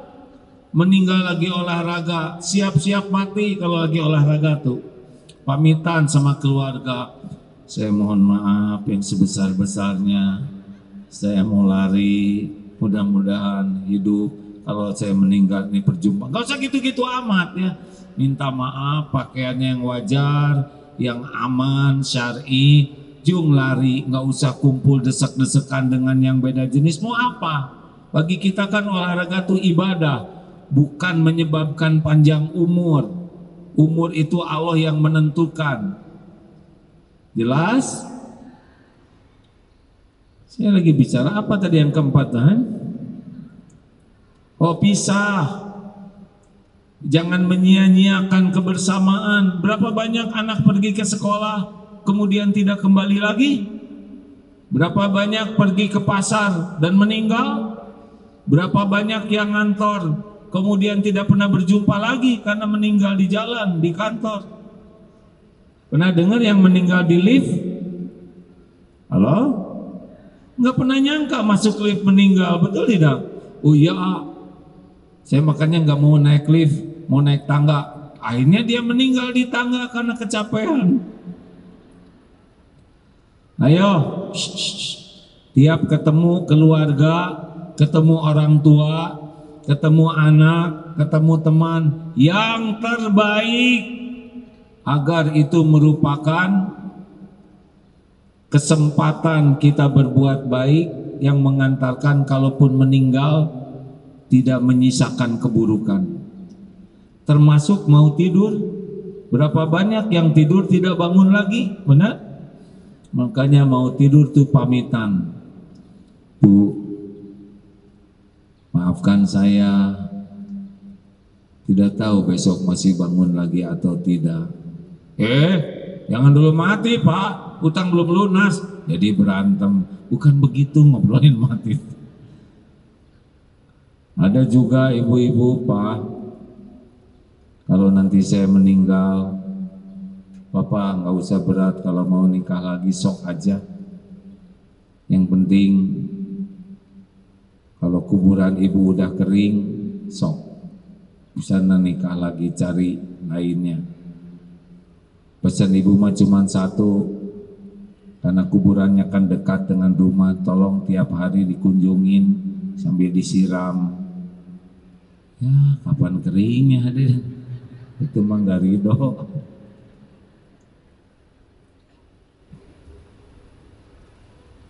meninggal lagi olahraga, siap-siap mati kalau lagi olahraga tuh. Pamitan sama keluarga, saya mohon maaf yang sebesar-besarnya, saya mau lari, mudah-mudahan hidup, kalau saya meninggal ini perjumpaan. Gak usah gitu-gitu amat ya, minta maaf, pakaiannya yang wajar, yang aman, syar'i, jung lari, nggak usah kumpul desek-desekan dengan yang beda jenis. Mau apa? Bagi kita kan olahraga itu ibadah, bukan menyebabkan panjang umur. Umur itu Allah yang menentukan. Jelas? Saya lagi bicara apa tadi yang keempat kan? Oh, pisah. Jangan menyia-nyiakan kebersamaan. Berapa banyak anak pergi ke sekolah kemudian tidak kembali lagi? Berapa banyak pergi ke pasar dan meninggal? Berapa banyak yang ngantor kemudian tidak pernah berjumpa lagi karena meninggal di jalan, di kantor? Pernah dengar yang meninggal di lift? Halo? Nggak pernah nyangka masuk lift meninggal, betul tidak? Oh iya, saya makanya nggak mau naik lift, mau naik tangga. Akhirnya dia meninggal di tangga karena kecapean. Ayo, tiap ketemu keluarga, ketemu orang tua, ketemu anak, ketemu teman, yang terbaik agar itu merupakan kesempatan kita berbuat baik yang mengantarkan kalaupun meninggal tidak menyisakan keburukan. Termasuk mau tidur, berapa banyak yang tidur tidak bangun lagi, benar? Makanya mau tidur tuh pamitan, Bu, maafkan saya, tidak tahu besok masih bangun lagi atau tidak. Jangan dulu mati Pak, utang belum lunas, jadi berantem. Bukan begitu ngobrolin mati. Ada juga ibu-ibu, Pak, kalau nanti saya meninggal, Bapak nggak usah berat, kalau mau nikah lagi sok aja. Yang penting kalau kuburan ibu udah kering, sok bisa nikah lagi, cari lainnya. Pesan ibu mah cuma satu, karena kuburannya kan dekat dengan rumah, tolong tiap hari dikunjungin sambil disiram. Ya kapan keringnya hadir, itu mah gak ridho.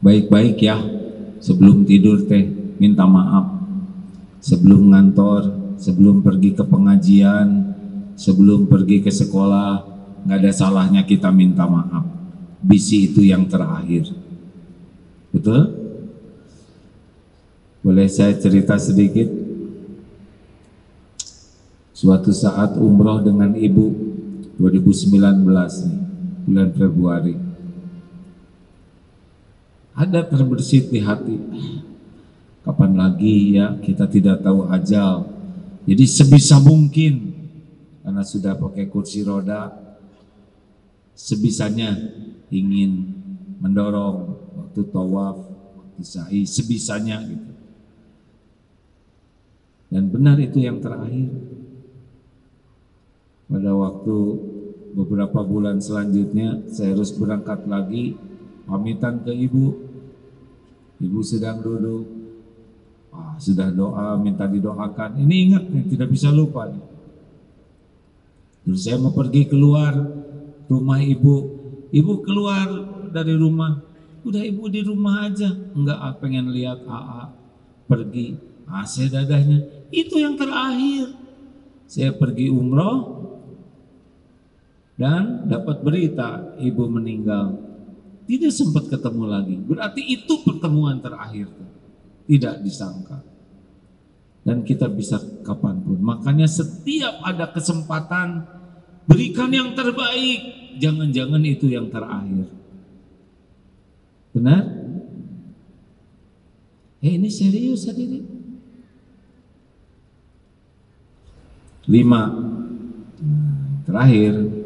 Baik-baik ya, sebelum tidur teh minta maaf. Sebelum ngantor, sebelum pergi ke pengajian, sebelum pergi ke sekolah, nggak ada salahnya kita minta maaf. Bisi itu yang terakhir. Betul? Boleh saya cerita sedikit? Suatu saat umroh dengan ibu 2019 nih, bulan Februari. Ada terbersit di hati, kapan lagi ya, kita tidak tahu ajal. Jadi sebisa mungkin, karena sudah pakai kursi roda, sebisanya ingin mendorong waktu tawaf, waktu sa'i, sebisanya gitu. Dan benar itu yang terakhir. Pada waktu beberapa bulan selanjutnya saya harus berangkat lagi, pamitan ke ibu. Ibu sedang duduk, sudah doa, minta didoakan. Ini ingat nih, tidak bisa lupa nih. Terus saya mau pergi keluar rumah ibu. Ibu keluar dari rumah, udah ibu di rumah aja. Enggak, pengen lihat AA pergi, AC dadahnya. Itu yang terakhir. Saya pergi umroh dan dapat berita ibu meninggal. Tidak sempat ketemu lagi. Berarti itu pertemuan terakhir. Tidak disangka. Dan kita bisa kapanpun. Makanya setiap ada kesempatan, berikan yang terbaik. Jangan-jangan itu yang terakhir. Benar? Ini serius hadirin. 5. Terakhir.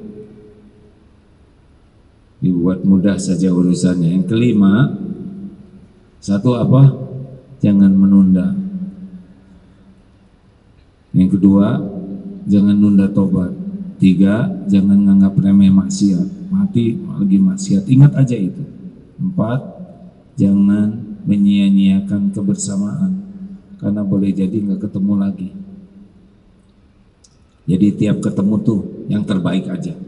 Dibuat mudah saja urusannya. Yang kelima, satu apa? Jangan menunda. Yang kedua, jangan nunda tobat. 3, jangan nganggap remeh maksiat. Mati lagi maksiat, ingat aja itu. 4, jangan menyia-nyiakan kebersamaan, karena boleh jadi nggak ketemu lagi. Jadi tiap ketemu tuh yang terbaik aja,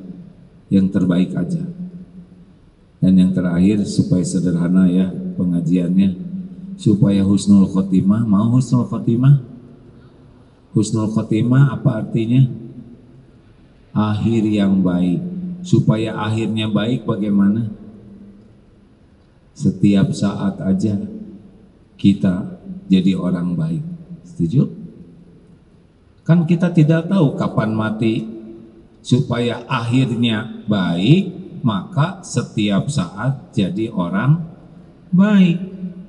yang terbaik aja. Dan yang terakhir, supaya sederhana ya pengajiannya, supaya husnul khotimah. Mau husnul khotimah? Husnul khotimah apa artinya? Akhir yang baik. Supaya akhirnya baik bagaimana? Setiap saat aja kita jadi orang baik. Setuju? Kan kita tidak tahu kapan mati. Supaya akhirnya baik, maka setiap saat jadi orang baik.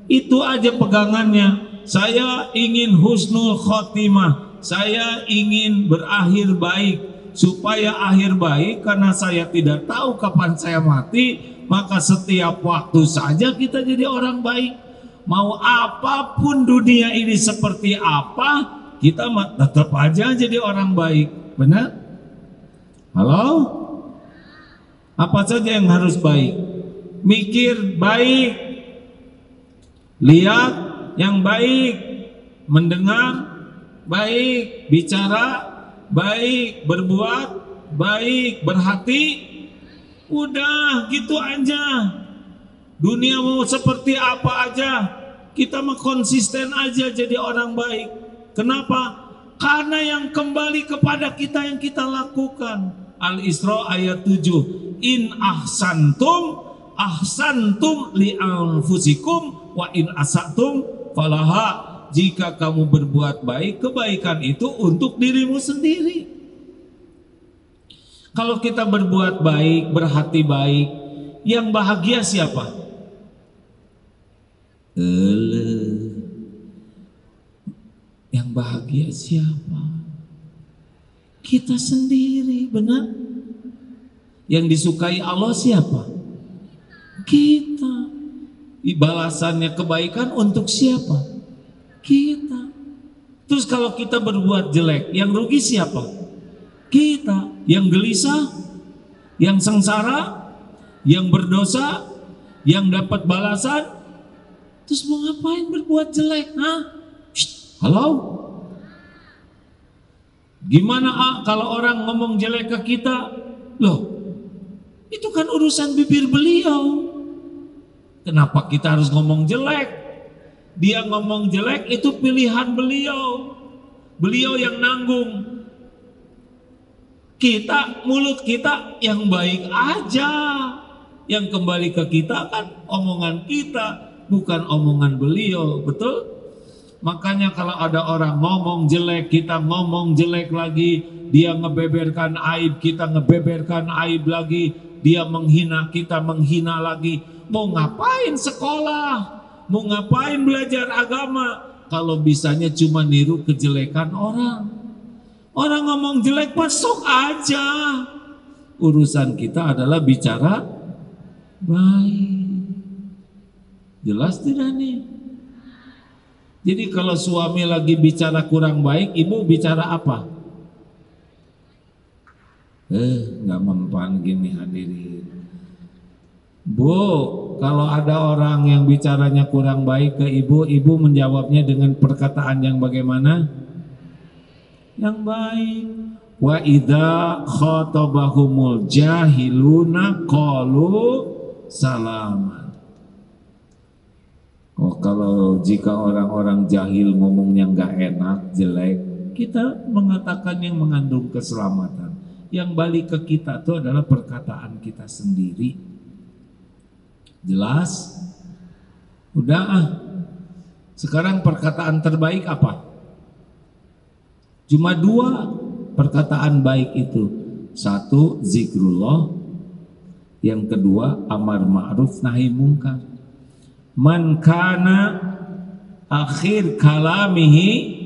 Itu aja pegangannya. Saya ingin husnul khotimah, saya ingin berakhir baik. Supaya akhir baik, karena saya tidak tahu kapan saya mati, maka setiap waktu saja kita jadi orang baik. Mau apapun dunia ini seperti apa, kita tetap aja jadi orang baik. Benar? Halo? Apa saja yang harus baik? Mikir baik, lihat yang baik, mendengar baik, bicara baik, berbuat baik, berhati. Udah gitu aja. Dunia mau seperti apa aja, kita mah konsisten aja jadi orang baik. Kenapa? Karena yang kembali kepada kita yang kita lakukan. Al-Isra ayat 7. In ahsantum li anfusikum wa in asatum falaha. Jika kamu berbuat baik, kebaikan itu untuk dirimu sendiri. Kalau kita berbuat baik, berhati baik, yang bahagia siapa? Yang bahagia siapa? Kita sendiri, benar? Yang disukai Allah siapa? Kita. balasannya kebaikan untuk siapa? Kita. Terus kalau kita berbuat jelek, yang rugi siapa? Kita. Yang gelisah, yang sengsara, yang berdosa, yang dapat balasan. Terus mau ngapain berbuat jelek? Halo? Gimana kalau orang ngomong jelek ke kita? Loh, itu kan urusan bibir beliau. Kenapa kita harus ngomong jelek? Dia ngomong jelek itu pilihan beliau. Beliau yang nanggung. Kita, mulut kita yang baik aja. Yang kembali ke kita kan omongan kita, bukan omongan beliau. Betul? Makanya kalau ada orang ngomong jelek, kita ngomong jelek lagi. Dia ngebeberkan aib, kita ngebeberkan aib lagi. Dia menghina, kita menghina lagi. Mau ngapain sekolah? Mau ngapain belajar agama? Kalau bisanya cuma niru kejelekan orang. Orang ngomong jelek masuk aja. Urusan kita adalah bicara baik. Jelas tidak nih? Jadi kalau suami lagi bicara kurang baik, ibu bicara apa? Nggak mempan gini hadirin. Bu, kalau ada orang yang bicaranya kurang baik ke ibu, ibu menjawabnya dengan perkataan yang bagaimana? Yang baik. Wa idza khatabahumul jahiluna qalu salaman. Oh, kalau jika orang-orang jahil ngomongnya nggak enak, jelek, kita mengatakan yang mengandung keselamatan. Yang balik ke kita itu adalah perkataan kita sendiri. Jelas? Udah Sekarang perkataan terbaik apa? Cuma 2 perkataan baik itu. 1, zikrullah. Yang kedua, amar ma'ruf nahi mungkar. Man kana akhir kalamihi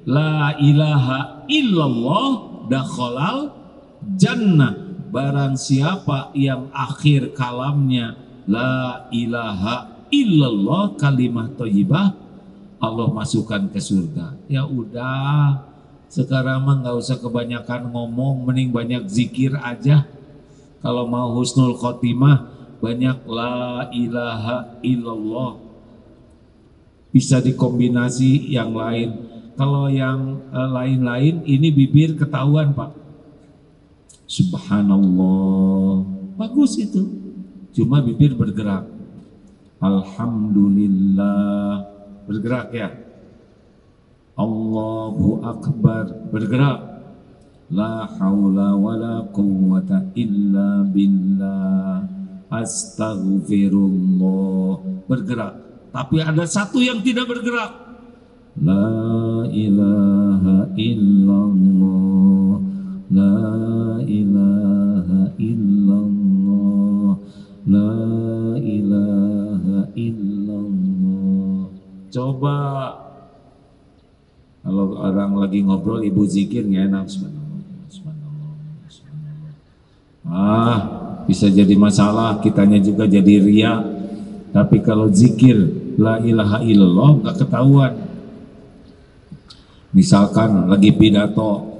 la ilaha illallah dakhalal jannah. Barang siapa yang akhir kalamnya la ilaha illallah, kalimat thayyibah, Allah masukkan ke surga. Ya udah, sekarang mah nggak usah kebanyakan ngomong, mending banyak zikir aja. Kalau mau husnul khotimah, banyak la ilaha illallah. Bisa dikombinasi yang lain. Kalau yang lain-lain, ini bibir ketahuan Pak. Subhanallah, bagus itu. Cuma bibir bergerak. Alhamdulillah, bergerak ya. Allahu Akbar, bergerak. La haula wa la quwwata illa billah. Astaghfirullah, bergerak. Tapi ada satu yang tidak bergerak. La ilaha illallah, la ilaha illallah, la ilaha illallah. Coba kalau orang lagi ngobrol, ibu zikir nggak enak. Bisa jadi masalah, kitanya juga jadi ria. Tapi kalau zikir la ilaha illallah nggak ketahuan. Misalkan lagi pidato,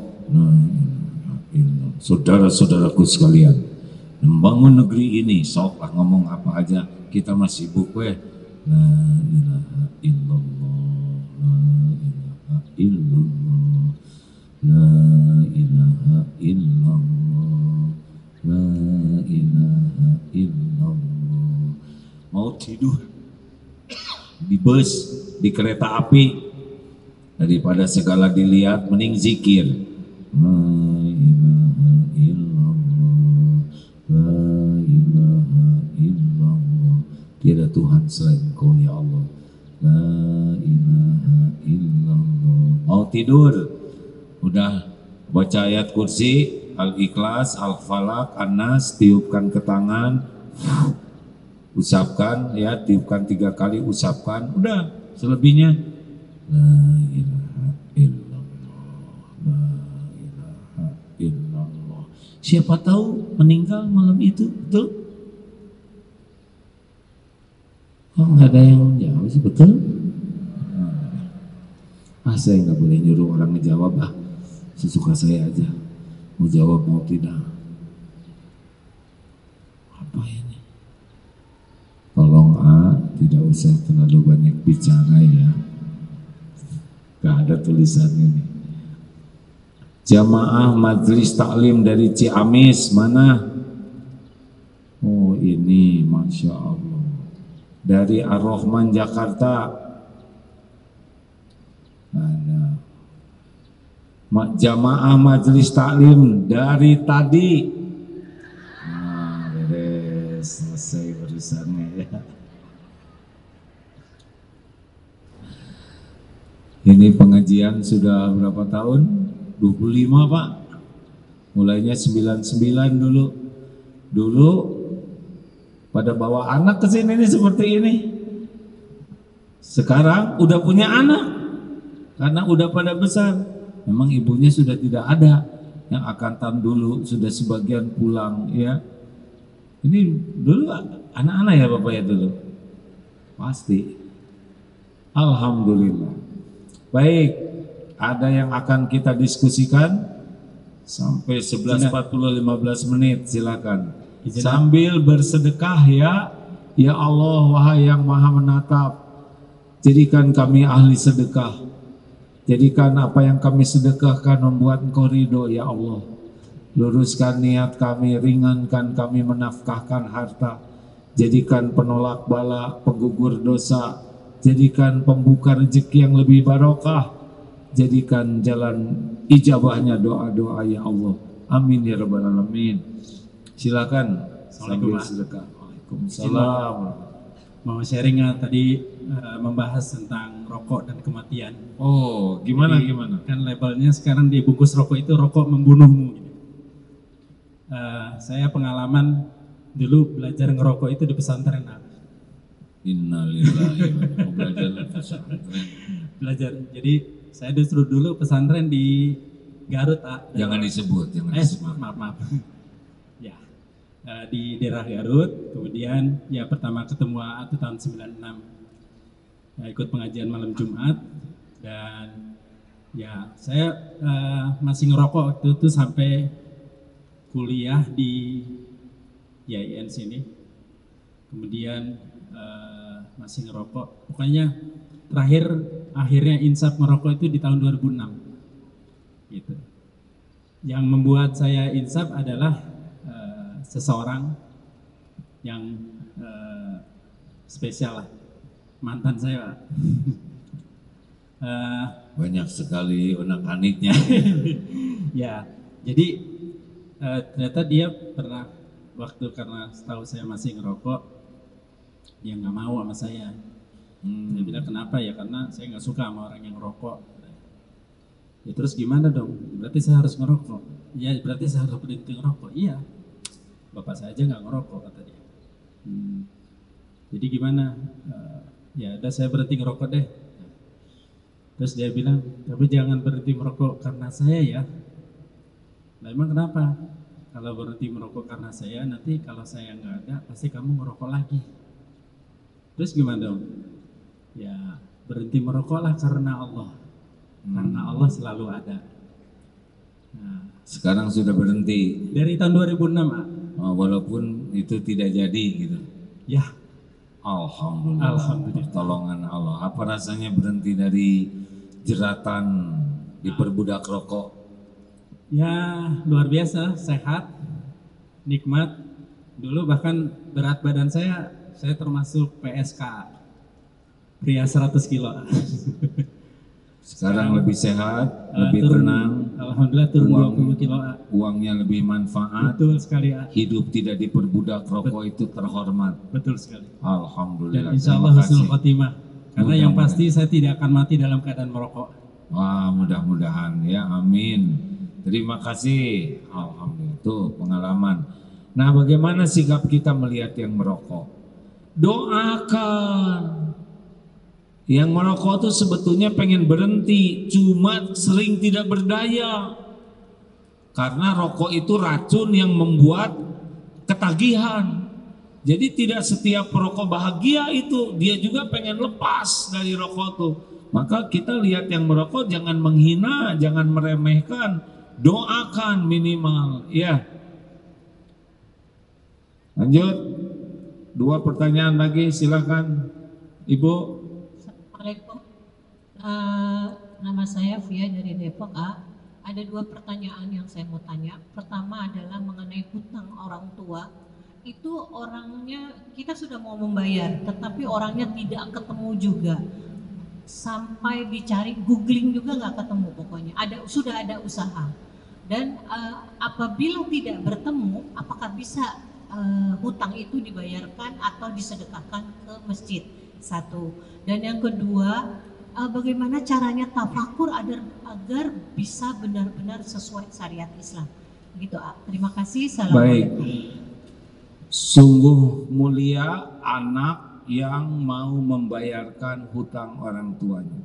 saudara-saudaraku sekalian, membangun negeri ini, sok lah ngomong apa aja, kita masih sibuk la ilaha illallah, la ilaha illallah, la ilaha illallah, la ilaha illallah. Mau tidur di bus, di kereta api, daripada segala dilihat, mending zikir. La ilaha illallah, la ilaha illallah. Tiada Tuhan selain Engkau ya Allah. La ilaha illallah. Mau tidur, udah baca ayat kursi, Al-Ikhlas, Al-Falaq, An-Nas, tiupkan ke tangan, usapkan ya, tiupkan 3 kali, usapkan, udah. Selebihnya la ilaha illallah, la ilaha illallah. Siapa tahu meninggal malam itu, betul? Oh, nggak ada yang jawab sih, betul? Saya nggak boleh nyuruh orang ngejawab, sesuka saya aja, mau jawab mau tidak. Apa ini? Tolong tidak usah terlalu banyak bicara ya, nggak ada tulisan ini. Jamaah Majelis Taklim dari Ciamis mana? Oh ini, Masya Allah, dari Ar-Rahman Jakarta. Ada jamaah Majelis Taklim dari tadi. Nah, beres, selesai urusannya ya. Ini pengajian sudah berapa tahun? 25 Pak. Mulainya 99 dulu. Dulu pada bawa anak ke sini nih seperti ini. Sekarang udah punya anak. Karena udah pada besar, memang ibunya sudah tidak ada. Yang akan dulu sudah sebagian pulang ya. Ini dulu anak-anak ya Bapak ya dulu. Pasti. Alhamdulillah. Baik, ada yang akan kita diskusikan sampai 11.40 15 menit, silakan. Sambil bersedekah ya. Ya Allah, wahai yang Maha menatap, jadikan kami ahli sedekah. Jadikan apa yang kami sedekahkan membuat Engkau ridho ya Allah. Luruskan niat kami, ringankan kami menafkahkan harta. Jadikan penolak bala, penggugur dosa. Jadikan pembuka rezeki yang lebih barokah. Jadikan jalan ijabahnya doa-doa ya Allah. Amin ya rabbal alamin. Silakan sambil sedekah. Waalaikumsalam. Mau sharing tadi membahas tentang rokok dan kematian. Oh, gimana? Jadi, gimana? Kan labelnya sekarang di bungkus rokok itu rokok membunuhmu. Gitu. Saya pengalaman dulu belajar ngerokok itu di pesantren. Innalillahi wa belajar di pesantren. Belajar. Jadi saya disuruh dulu pesantren di Garut. Jangan disebut, jangan disebut. Maaf. Ya. Di daerah Garut, kemudian ya pertama ketemu itu tahun 96. Ya, ikut pengajian malam Jumat dan ya saya masih ngerokok waktu itu sampai kuliah di IAIN sini. Kemudian masih ngerokok. Pokoknya akhirnya insaf ngerokok itu di tahun 2006. Gitu. Yang membuat saya insaf adalah seseorang yang spesial lah, mantan saya. Banyak sekali unek-aniknya. Ya, jadi ternyata dia pernah karena setahu saya masih ngerokok, dia nggak mau sama saya. Dia bilang kenapa ya, karena saya nggak suka sama orang yang ngerokok. Ya terus gimana dong? Berarti saya harus ngerokok? Ya berarti saya harus berhenti ngerokok. Iya. Bapak saya aja nggak ngerokok kata dia. Jadi gimana? Ya udah saya berhenti ngerokok deh. Terus dia bilang, tapi jangan berhenti merokok karena saya ya. Nah emang kenapa? Kalau berhenti merokok karena saya, nanti kalau saya nggak ada, pasti kamu ngerokok lagi. Terus gimana dong? Ya berhenti merokoklah karena Allah. Karena Allah selalu ada. Nah, sekarang sudah berhenti. Dari tahun 2006, walaupun itu tidak jadi gitu. Ya. Alhamdulillah. Pertolongan Allah. Apa rasanya berhenti dari jeratan diperbudak rokok? Ya luar biasa, sehat, nikmat. Dulu bahkan berat badan saya termasuk PSK, pria 100 kilo. Sekarang lebih sehat, lebih tenang. Alhamdulillah turun 20 kilo. Uangnya lebih manfaat. Betul sekali. Hidup tidak diperbudak rokok itu terhormat. Betul sekali. Alhamdulillah. Dan insya Allah husnul khotimah. Karena yang pasti saya tidak akan mati dalam keadaan merokok. Wah, mudah-mudahan ya, amin. Terima kasih. Alhamdulillah. Itu pengalaman. Nah, bagaimana sikap kita melihat yang merokok? Doakan. Yang merokok itu sebetulnya pengen berhenti, cuma sering tidak berdaya. Karena rokok itu racun yang membuat ketagihan. Jadi tidak setiap perokok bahagia itu, dia juga pengen lepas dari rokok tuh. Maka kita lihat yang merokok jangan menghina, jangan meremehkan, doakan minimal. Ya. Lanjut. 2 pertanyaan lagi, silakan Ibu. Assalamualaikum. Nama saya Via dari Depok. Ada 2 pertanyaan yang saya mau tanya. Pertama adalah mengenai hutang orang tua. Itu orangnya kita sudah mau membayar, tetapi orangnya tidak ketemu juga. Sampai dicari, googling juga nggak ketemu pokoknya. Sudah ada usaha. Dan apabila tidak bertemu, apakah bisa hutang itu dibayarkan atau disedekahkan ke masjid? 1. Dan yang kedua, bagaimana caranya tafakur agar bisa benar-benar sesuai syariat Islam? Gitu. Terima kasih. Assalamualaikum. Baik. Sungguh mulia anak yang mau membayarkan hutang orang tuanya.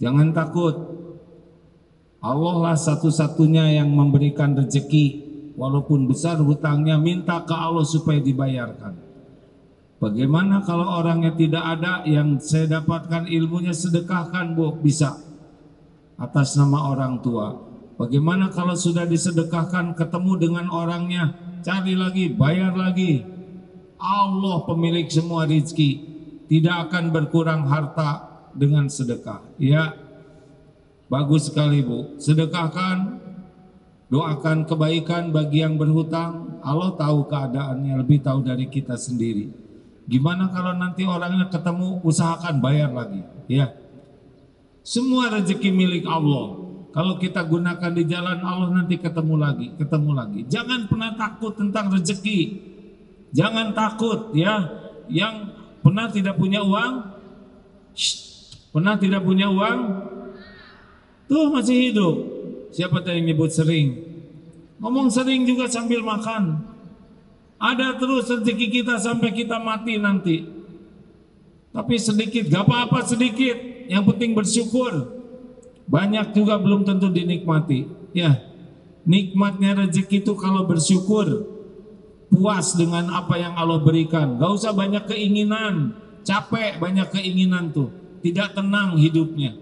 Jangan takut. Allah lah satu-satunya yang memberikan rezeki. Walaupun besar hutangnya, minta ke Allah supaya dibayarkan. Bagaimana kalau orangnya tidak ada? Yang saya dapatkan ilmunya, sedekahkan, Bu, bisa atas nama orang tua. Bagaimana kalau sudah disedekahkan, ketemu dengan orangnya, cari lagi, bayar lagi. Allah pemilik semua rezeki, tidak akan berkurang harta dengan sedekah. Ya, bagus sekali, Bu. Sedekahkan, doakan kebaikan bagi yang berhutang. Allah tahu keadaannya, lebih tahu dari kita sendiri. Gimana kalau nanti orangnya ketemu, usahakan bayar lagi. Ya, semua rezeki milik Allah. Kalau kita gunakan di jalan Allah, nanti ketemu lagi. Jangan pernah takut tentang rezeki. Jangan takut, ya. Yang pernah tidak punya uang, pernah tidak punya uang, tuh masih hidup. Siapa yang nyebut sering? Ngomong sering juga sambil makan. Ada terus rezeki kita sampai kita mati nanti. Tapi sedikit, gak apa-apa sedikit. Yang penting bersyukur. Banyak juga belum tentu dinikmati. Ya, nikmatnya rezeki itu kalau bersyukur, puas dengan apa yang Allah berikan. Gak usah banyak keinginan, capek banyak keinginan tuh, tidak tenang hidupnya.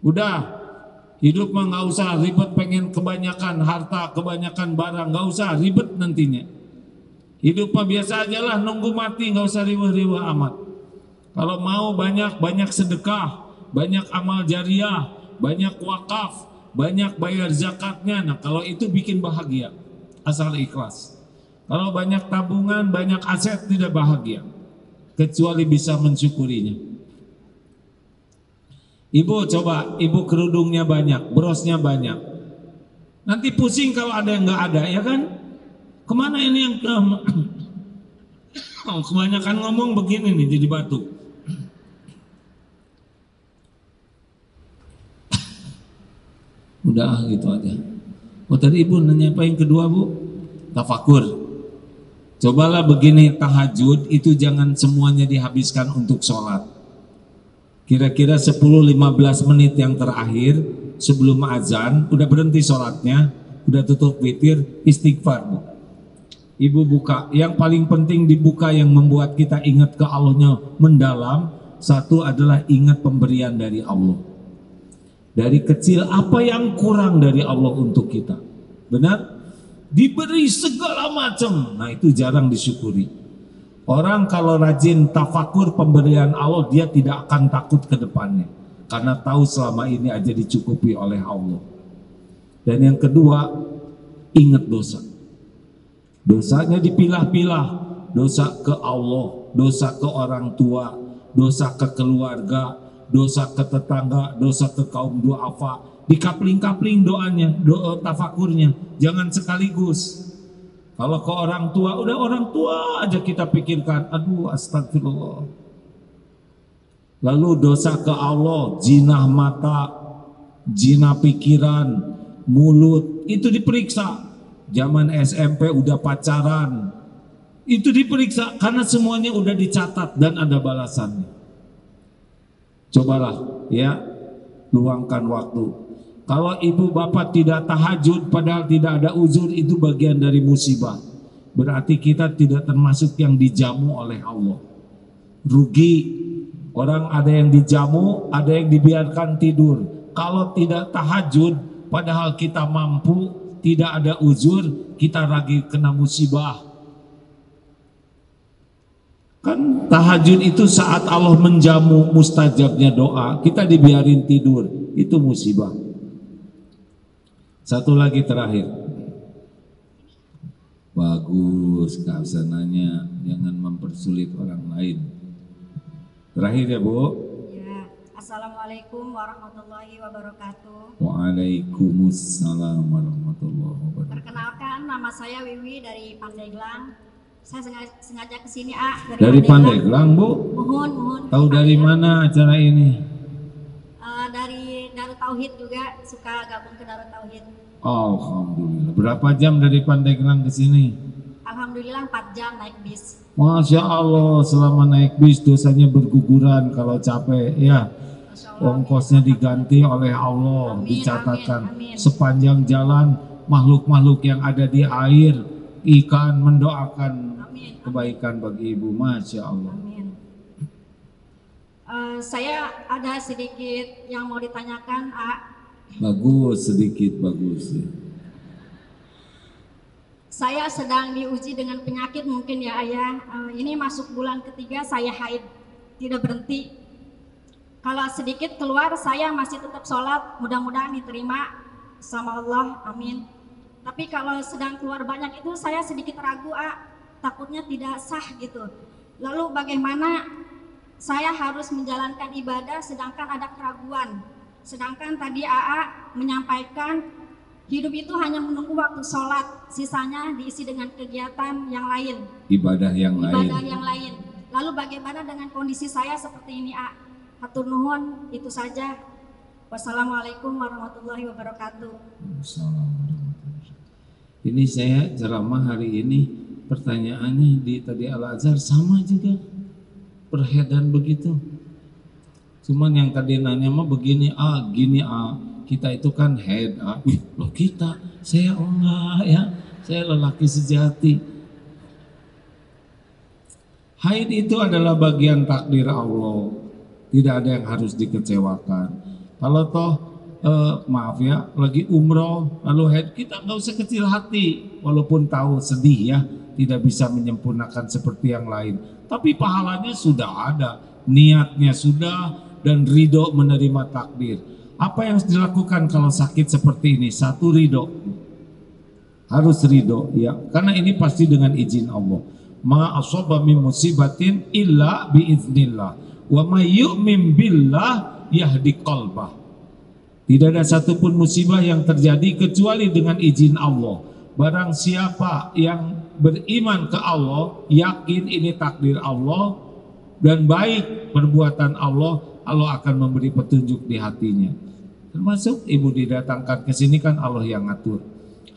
Udah, hidup mah gak usah ribet pengen kebanyakan harta, kebanyakan barang, gak usah ribet nantinya. Hidup mah biasa aja lah, nunggu mati, gak usah riweh-riweh amat. Kalau mau banyak sedekah, banyak amal jariah, banyak wakaf, banyak bayar zakatnya. Nah, kalau itu bikin bahagia, asal ikhlas. Kalau banyak tabungan, banyak aset, tidak bahagia, kecuali bisa mensyukurinya. Ibu coba, ibu kerudungnya banyak, brosnya banyak. Nanti pusing kalau ada yang nggak ada, ya kan? Kemana ini yang kebanyakan ngomong begini nih, jadi batuk. Udah gitu aja. Oh tadi ibu nanya apa yang kedua, Bu? Tafakur. Cobalah begini, tahajud itu jangan semuanya dihabiskan untuk sholat. Kira-kira 10-15 menit yang terakhir sebelum azan, udah berhenti sholatnya, udah tutup witir, istighfar, Bu. Ibu buka, yang paling penting dibuka yang membuat kita ingat ke Allahnya mendalam. Satu adalah ingat pemberian dari Allah. Dari kecil apa yang kurang dari Allah untuk kita? Benar? Diberi segala macam. Nah itu jarang disyukuri. Orang kalau rajin tafakur pemberian Allah, dia tidak akan takut ke depannya. Karena tahu selama ini aja dicukupi oleh Allah. Dan yang kedua, ingat dosa. Dosanya dipilah-pilah. Dosa ke Allah, dosa ke orang tua, dosa ke keluarga, dosa ke tetangga, dosa ke kaum duafa, dikapling-kapling doanya, doa tafakurnya, jangan sekaligus. Kalau ke orang tua, udah orang tua aja kita pikirkan, aduh astagfirullah. Lalu dosa ke Allah, jinah mata, jinah pikiran, mulut, itu diperiksa. Zaman SMP udah pacaran, itu diperiksa karena semuanya udah dicatat dan ada balasannya. Cobalah ya, luangkan waktu. Kalau ibu bapak tidak tahajud padahal tidak ada uzur, itu bagian dari musibah. berarti kita tidak termasuk yang dijamu oleh Allah. Rugi. Orang ada yang dijamu, ada yang dibiarkan tidur. Kalau tidak tahajud, padahal kita mampu, tidak ada uzur, kita lagi kena musibah. Kan tahajud itu saat Allah menjamu mustajabnya doa, kita dibiarin tidur, itu musibah. Satu lagi terakhir. Bagus, Kak Sananya, jangan mempersulit orang lain. Terakhir ya Bu. Ya, Assalamualaikum warahmatullahi wabarakatuh. Waalaikumsalam warahmatullahi wabarakatuh. Perkenalkan, nama saya Wiwi dari Pandeglang. Saya sengaja kesini dari Pandeglang Bu. Mohon. Tahu dari mana acara ini? Dari Darut Tauhid juga, suka gabung ke Darut Tauhid. Alhamdulillah. Berapa jam dari Pandeglang ke sini? Alhamdulillah 4 jam naik bis. Masya Allah, selama naik bis dosanya berguguran kalau capek ya. Ongkosnya diganti oleh Allah, amin, dicatatkan. amin. Sepanjang jalan makhluk-makhluk yang ada di air, ikan mendoakan Amin. kebaikan bagi ibu. Masya Allah. Amin. Saya ada sedikit yang mau ditanyakan, Bagus, sedikit bagus. Saya sedang diuji dengan penyakit mungkin ya Ayah. Ini masuk bulan ketiga saya haid, tidak berhenti. Kalau sedikit keluar saya masih tetap sholat, mudah-mudahan diterima sama Allah, amin. Tapi kalau sedang keluar banyak itu saya sedikit ragu, takutnya tidak sah gitu. Lalu bagaimana saya harus menjalankan ibadah sedangkan ada keraguan? Sedangkan tadi menyampaikan hidup itu hanya menunggu waktu sholat, sisanya diisi dengan kegiatan yang lain. Ibadah yang lain. Lalu bagaimana dengan kondisi saya seperti ini, Hatur nuhun, itu saja. Wassalamualaikum warahmatullahi wabarakatuh. Ini saya ceramah hari ini, pertanyaannya di tadi Al-Azhar sama juga, perheadan begitu. Cuman yang tadi nanya mah begini, gini, kita itu kan head, loh kita, saya enggak ya, saya lelaki sejati. Haid itu adalah bagian takdir Allah, tidak ada yang harus dikecewakan. Kalau toh maaf ya, lagi umroh lalu haid, kita nggak usah kecil hati, walaupun tahu sedih ya, tidak bisa menyempurnakan seperti yang lain. Tapi pahalanya sudah ada, niatnya sudah, dan ridho menerima takdir. Apa yang harus dilakukan kalau sakit seperti ini? Satu, ridho. Harus ridho ya, karena ini pasti dengan izin Allah. Ma asaba min musibatin illa biiznillah wa may yu'min billah yahdi qalbah. Tidak ada satupun musibah yang terjadi kecuali dengan izin Allah. Barang siapa yang beriman ke Allah, yakin ini takdir Allah dan baik perbuatan Allah, Allah akan memberi petunjuk di hatinya. Termasuk ibu didatangkan ke sini kan Allah yang ngatur.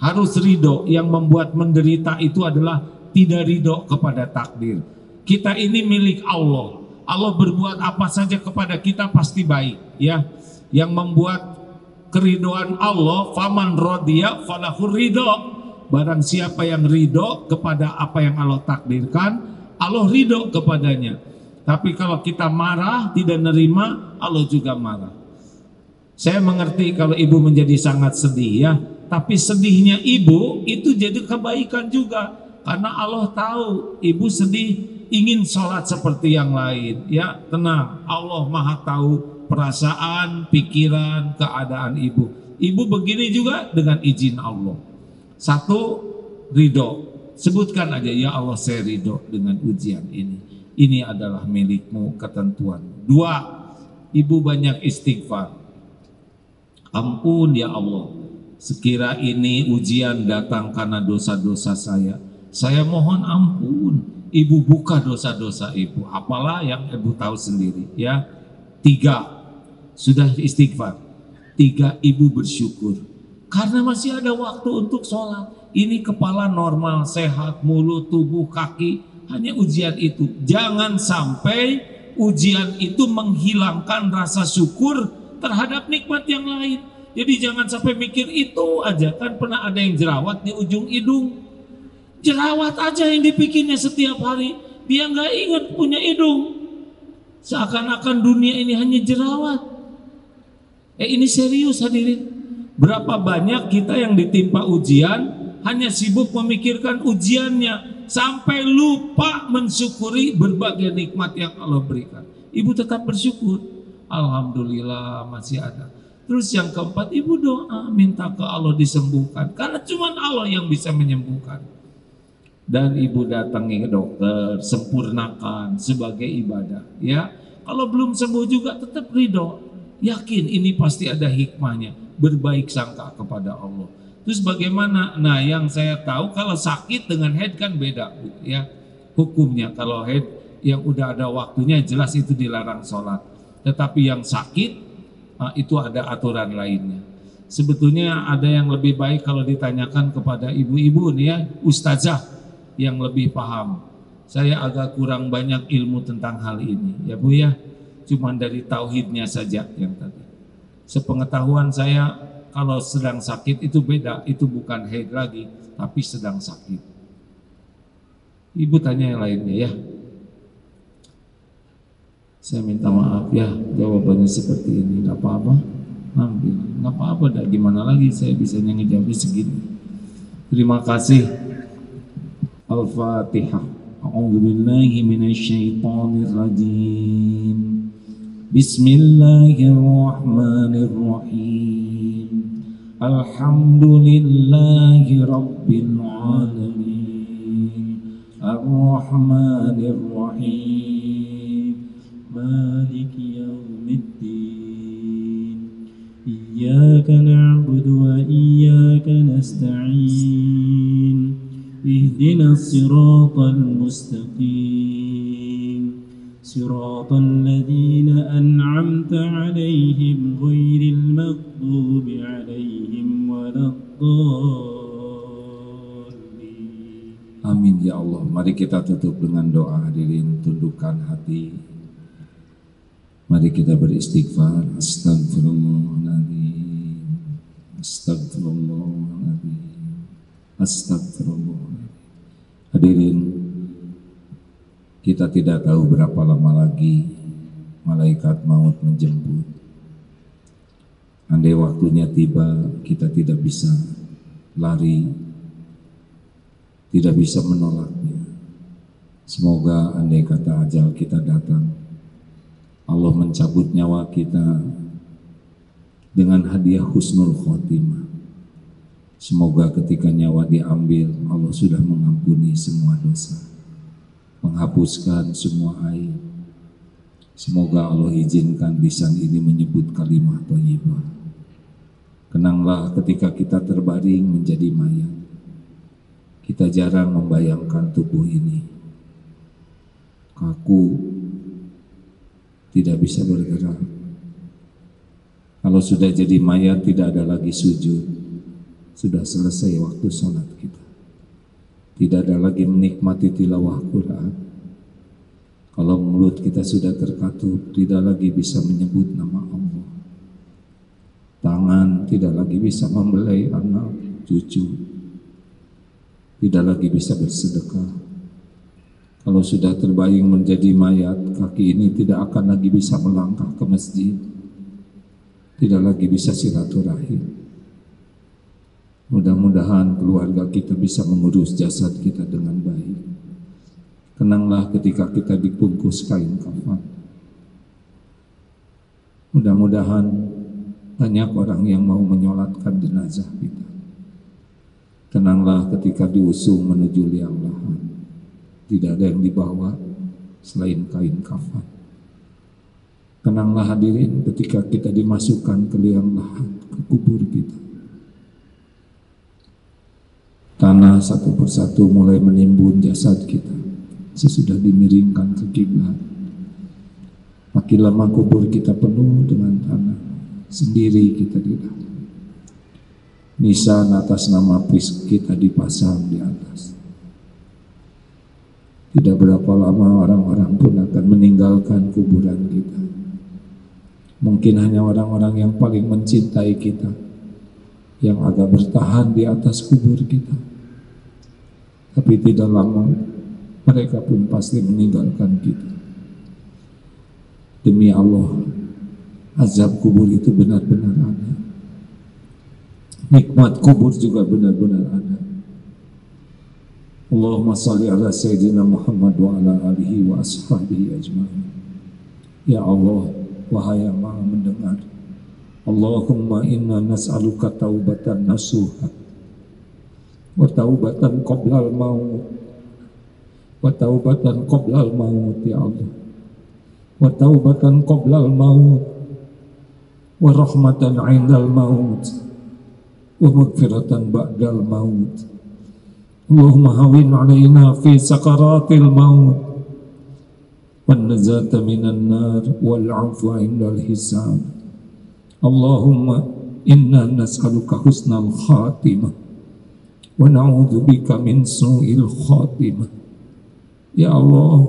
Harus ridho, yang membuat menderita itu adalah tidak ridho kepada takdir. Kita ini milik Allah. Allah berbuat apa saja kepada kita pasti baik ya. Yang membuat keridhaan Allah, faman radiya falahur ridho. Barang siapa yang ridho kepada apa yang Allah takdirkan, Allah ridho kepadanya. Tapi kalau kita marah, tidak nerima, Allah juga marah. Saya mengerti kalau ibu menjadi sangat sedih ya, tapi sedihnya ibu itu jadi kebaikan juga. Karena Allah tahu ibu sedih, ingin sholat seperti yang lain. Ya, tenang, Allah maha tahu perasaan, pikiran, keadaan ibu. Ibu begini juga dengan izin Allah. Satu, ridho. Sebutkan aja, ya Allah saya ridho dengan ujian ini. Ini adalah milikmu, ketentuan. Dua, ibu banyak istighfar. Ampun ya Allah, sekira ini ujian datang karena dosa-dosa saya. Saya mohon ampun. Ibu buka dosa-dosa ibu. Apalah yang ibu tahu sendiri ya. Tiga, sudah istighfar. Tiga, ibu bersyukur. Karena masih ada waktu untuk sholat. Ini kepala normal, sehat, mulut, tubuh, kaki. Hanya ujian itu. Jangan sampai ujian itu menghilangkan rasa syukur terhadap nikmat yang lain. Jadi jangan sampai mikir itu aja. Kan pernah ada yang jerawat di ujung hidung. Jerawat aja yang dipikirnya setiap hari. Dia nggak ingat punya hidung. Seakan-akan dunia ini hanya jerawat. Ini serius hadirin. Berapa banyak kita yang ditimpa ujian hanya sibuk memikirkan ujiannya sampai lupa mensyukuri berbagai nikmat yang Allah berikan. Ibu tetap bersyukur. Alhamdulillah masih ada. Terus yang keempat, ibu doa minta ke Allah disembuhkan, karena cuma Allah yang bisa menyembuhkan. Dan ibu datangi ke dokter, sempurnakan sebagai ibadah. Ya, kalau belum sembuh juga tetap ridho, yakin ini pasti ada hikmahnya, berbaik sangka kepada Allah. Terus bagaimana? Nah, yang saya tahu kalau sakit dengan haid kan beda, ya hukumnya. Kalau haid yang udah ada waktunya jelas itu dilarang sholat. Tetapi yang sakit itu ada aturan lainnya. Sebetulnya ada yang lebih baik kalau ditanyakan kepada ibu-ibu nih ya, ustazah yang lebih paham. Saya agak kurang banyak ilmu tentang hal ini ya Bu ya, cuman dari tauhidnya saja yang tadi. Sepengetahuan saya kalau sedang sakit itu beda, itu bukan haid lagi, tapi sedang sakit. Ibu tanya yang lainnya ya. Saya minta maaf ya, jawabannya seperti ini. Gak apa-apa, alhamdulillah. Gak apa-apa, dah gimana lagi saya bisa ngejawabnya segini. Terima kasih. Al-Fatihah. A'udzubillahi minasyaitonirrajim. Bismillahirrahmanirrahim. Alhamdulillahi rabbil alamin. Ar-Rahmanirrahim. مالك يوم الدين إياك نعبد وإياك نستعين اهدنا الصراط المستقيم صراط الذين أنعمت عليهم غير المغضوب عليهم ولا الضالين. Amin ya Allah. Mari kita tutup dengan doa hadirin, tundukkan hati. Mari kita beristighfar. Astagfirullahaladzim, astagfirullahaladzim, astagfirullahaladzim. Hadirin, kita tidak tahu berapa lama lagi malaikat maut menjemput. Andai waktunya tiba, kita tidak bisa lari, tidak bisa menolaknya. Semoga andai kata ajal kita datang, Allah mencabut nyawa kita dengan hadiah husnul khotimah. Semoga ketika nyawa diambil, Allah sudah mengampuni semua dosa, menghapuskan semua aib. Semoga Allah izinkan lisan ini menyebut kalimah thayyibah. Kenanglah ketika kita terbaring menjadi mayat, kita jarang membayangkan tubuh ini kaku, tidak bisa bergerak. Kalau sudah jadi mayat tidak ada lagi sujud, sudah selesai waktu sholat kita. Tidak ada lagi menikmati tilawah Quran. Kalau mulut kita sudah terkatup, tidak lagi bisa menyebut nama Allah. Tangan tidak lagi bisa membelai anak, cucu. Tidak lagi bisa bersedekah. Kalau sudah terbayang menjadi mayat, kaki ini tidak akan lagi bisa melangkah ke masjid, tidak lagi bisa silaturahim. Mudah-mudahan keluarga kita bisa mengurus jasad kita dengan baik. Kenanglah ketika kita dibungkus kain kafan. Mudah-mudahan banyak orang yang mau menyolatkan jenazah kita. Kenanglah ketika diusung menuju liang lahat, tidak ada yang dibawa selain kain kafan. Kenanglah hadirin ketika kita dimasukkan ke liang lahat, ke kubur kita. Tanah satu persatu mulai menimbun jasad kita sesudah dimiringkan ke kiblat. Makin lama kubur kita penuh dengan tanah, sendiri kita di dalam. Nisan atas nama pris kita dipasang di atas. Tidak berapa lama orang-orang pun akan meninggalkan kuburan kita. Mungkin hanya orang-orang yang paling mencintai kita yang agak bertahan di atas kubur kita. Tapi tidak lama mereka pun pasti meninggalkan kita. Demi Allah, azab kubur itu benar-benar ada. Nikmat kubur juga benar-benar ada. Allahumma salli ala Sayyidina Muhammad wa ala alihi wa ashabihi ajma'in. Ya Allah, wahai yang maha mendengar, Allahumma inna nas'aluka taubatan nasuha wa taubatan qoblal maut wa taubatan qoblal maut ya Allah, wa taubatan qoblal maut wa rahmatan indal maut wa maghfiratan ba'dal maut. Allahumma hawin alaina fi sakaratil maut wan najata minan nar wal 'afwa indal hisab. Allahumma inna nas'aluka husnal khatimah wa na'udzubika min su'il khatimah. Ya Allah,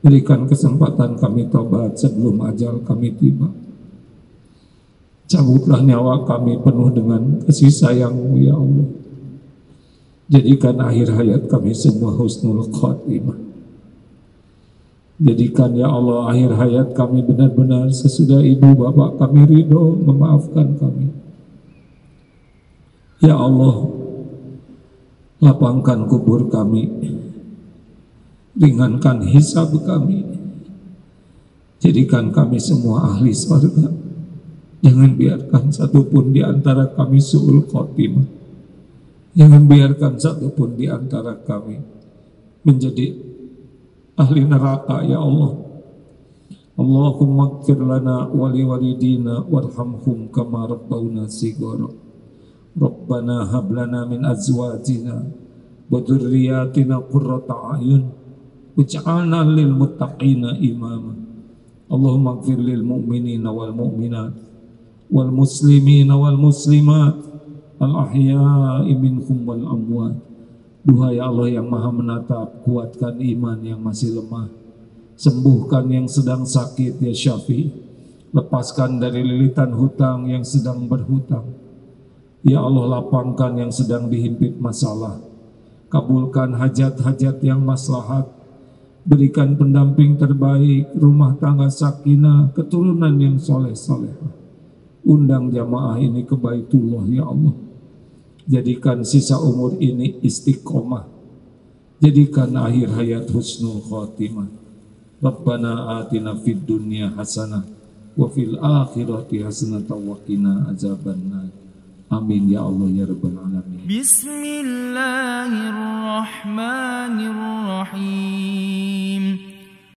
berikan kesempatan kami taubat sebelum ajal kami tiba. Cabutlah nyawa kami penuh dengan kasih sayang-Mu ya Allah. Jadikan akhir hayat kami semua husnul khatimah. Jadikan ya Allah akhir hayat kami benar-benar sesudah ibu bapak kami ridho memaafkan kami. Ya Allah, lapangkan kubur kami, ringankan hisab kami, jadikan kami semua ahli surga. Jangan biarkan satupun di antara kami su'ul khotimah. Jangan biarkan satupun di antara kami menjadi ahli neraka ya Allah. Allahumma ighfir lana wa liwalidina warhamhum kama rabbawna shighara. Rabbana hab lana min azwajina wa dhurriyyatina qurrata a'yun waj'alna lil muttaqina imama. Allahumma ighfir lil mu'minina wal mu'minat wal muslimina wal muslimat al-ahya'i minhum wal amwat. Duhai Allah yang maha menatap, kuatkan iman yang masih lemah, sembuhkan yang sedang sakit ya Syafi', lepaskan dari lilitan hutang yang sedang berhutang. Ya Allah, lapangkan yang sedang dihimpit masalah, kabulkan hajat-hajat yang maslahat, berikan pendamping terbaik, rumah tangga sakinah, keturunan yang soleh-soleh. Undang jamaah ini ke Baitullah ya Allah. Jadikan sisa umur ini istiqomah. Jadikan akhir hayat husnul khatimah. Rabbana atina fid dunya hasanah wa fil akhirati hasanah wa qina azabannar. Amin ya Allah ya rabbal alamin. Bismillahirrahmanirrahim.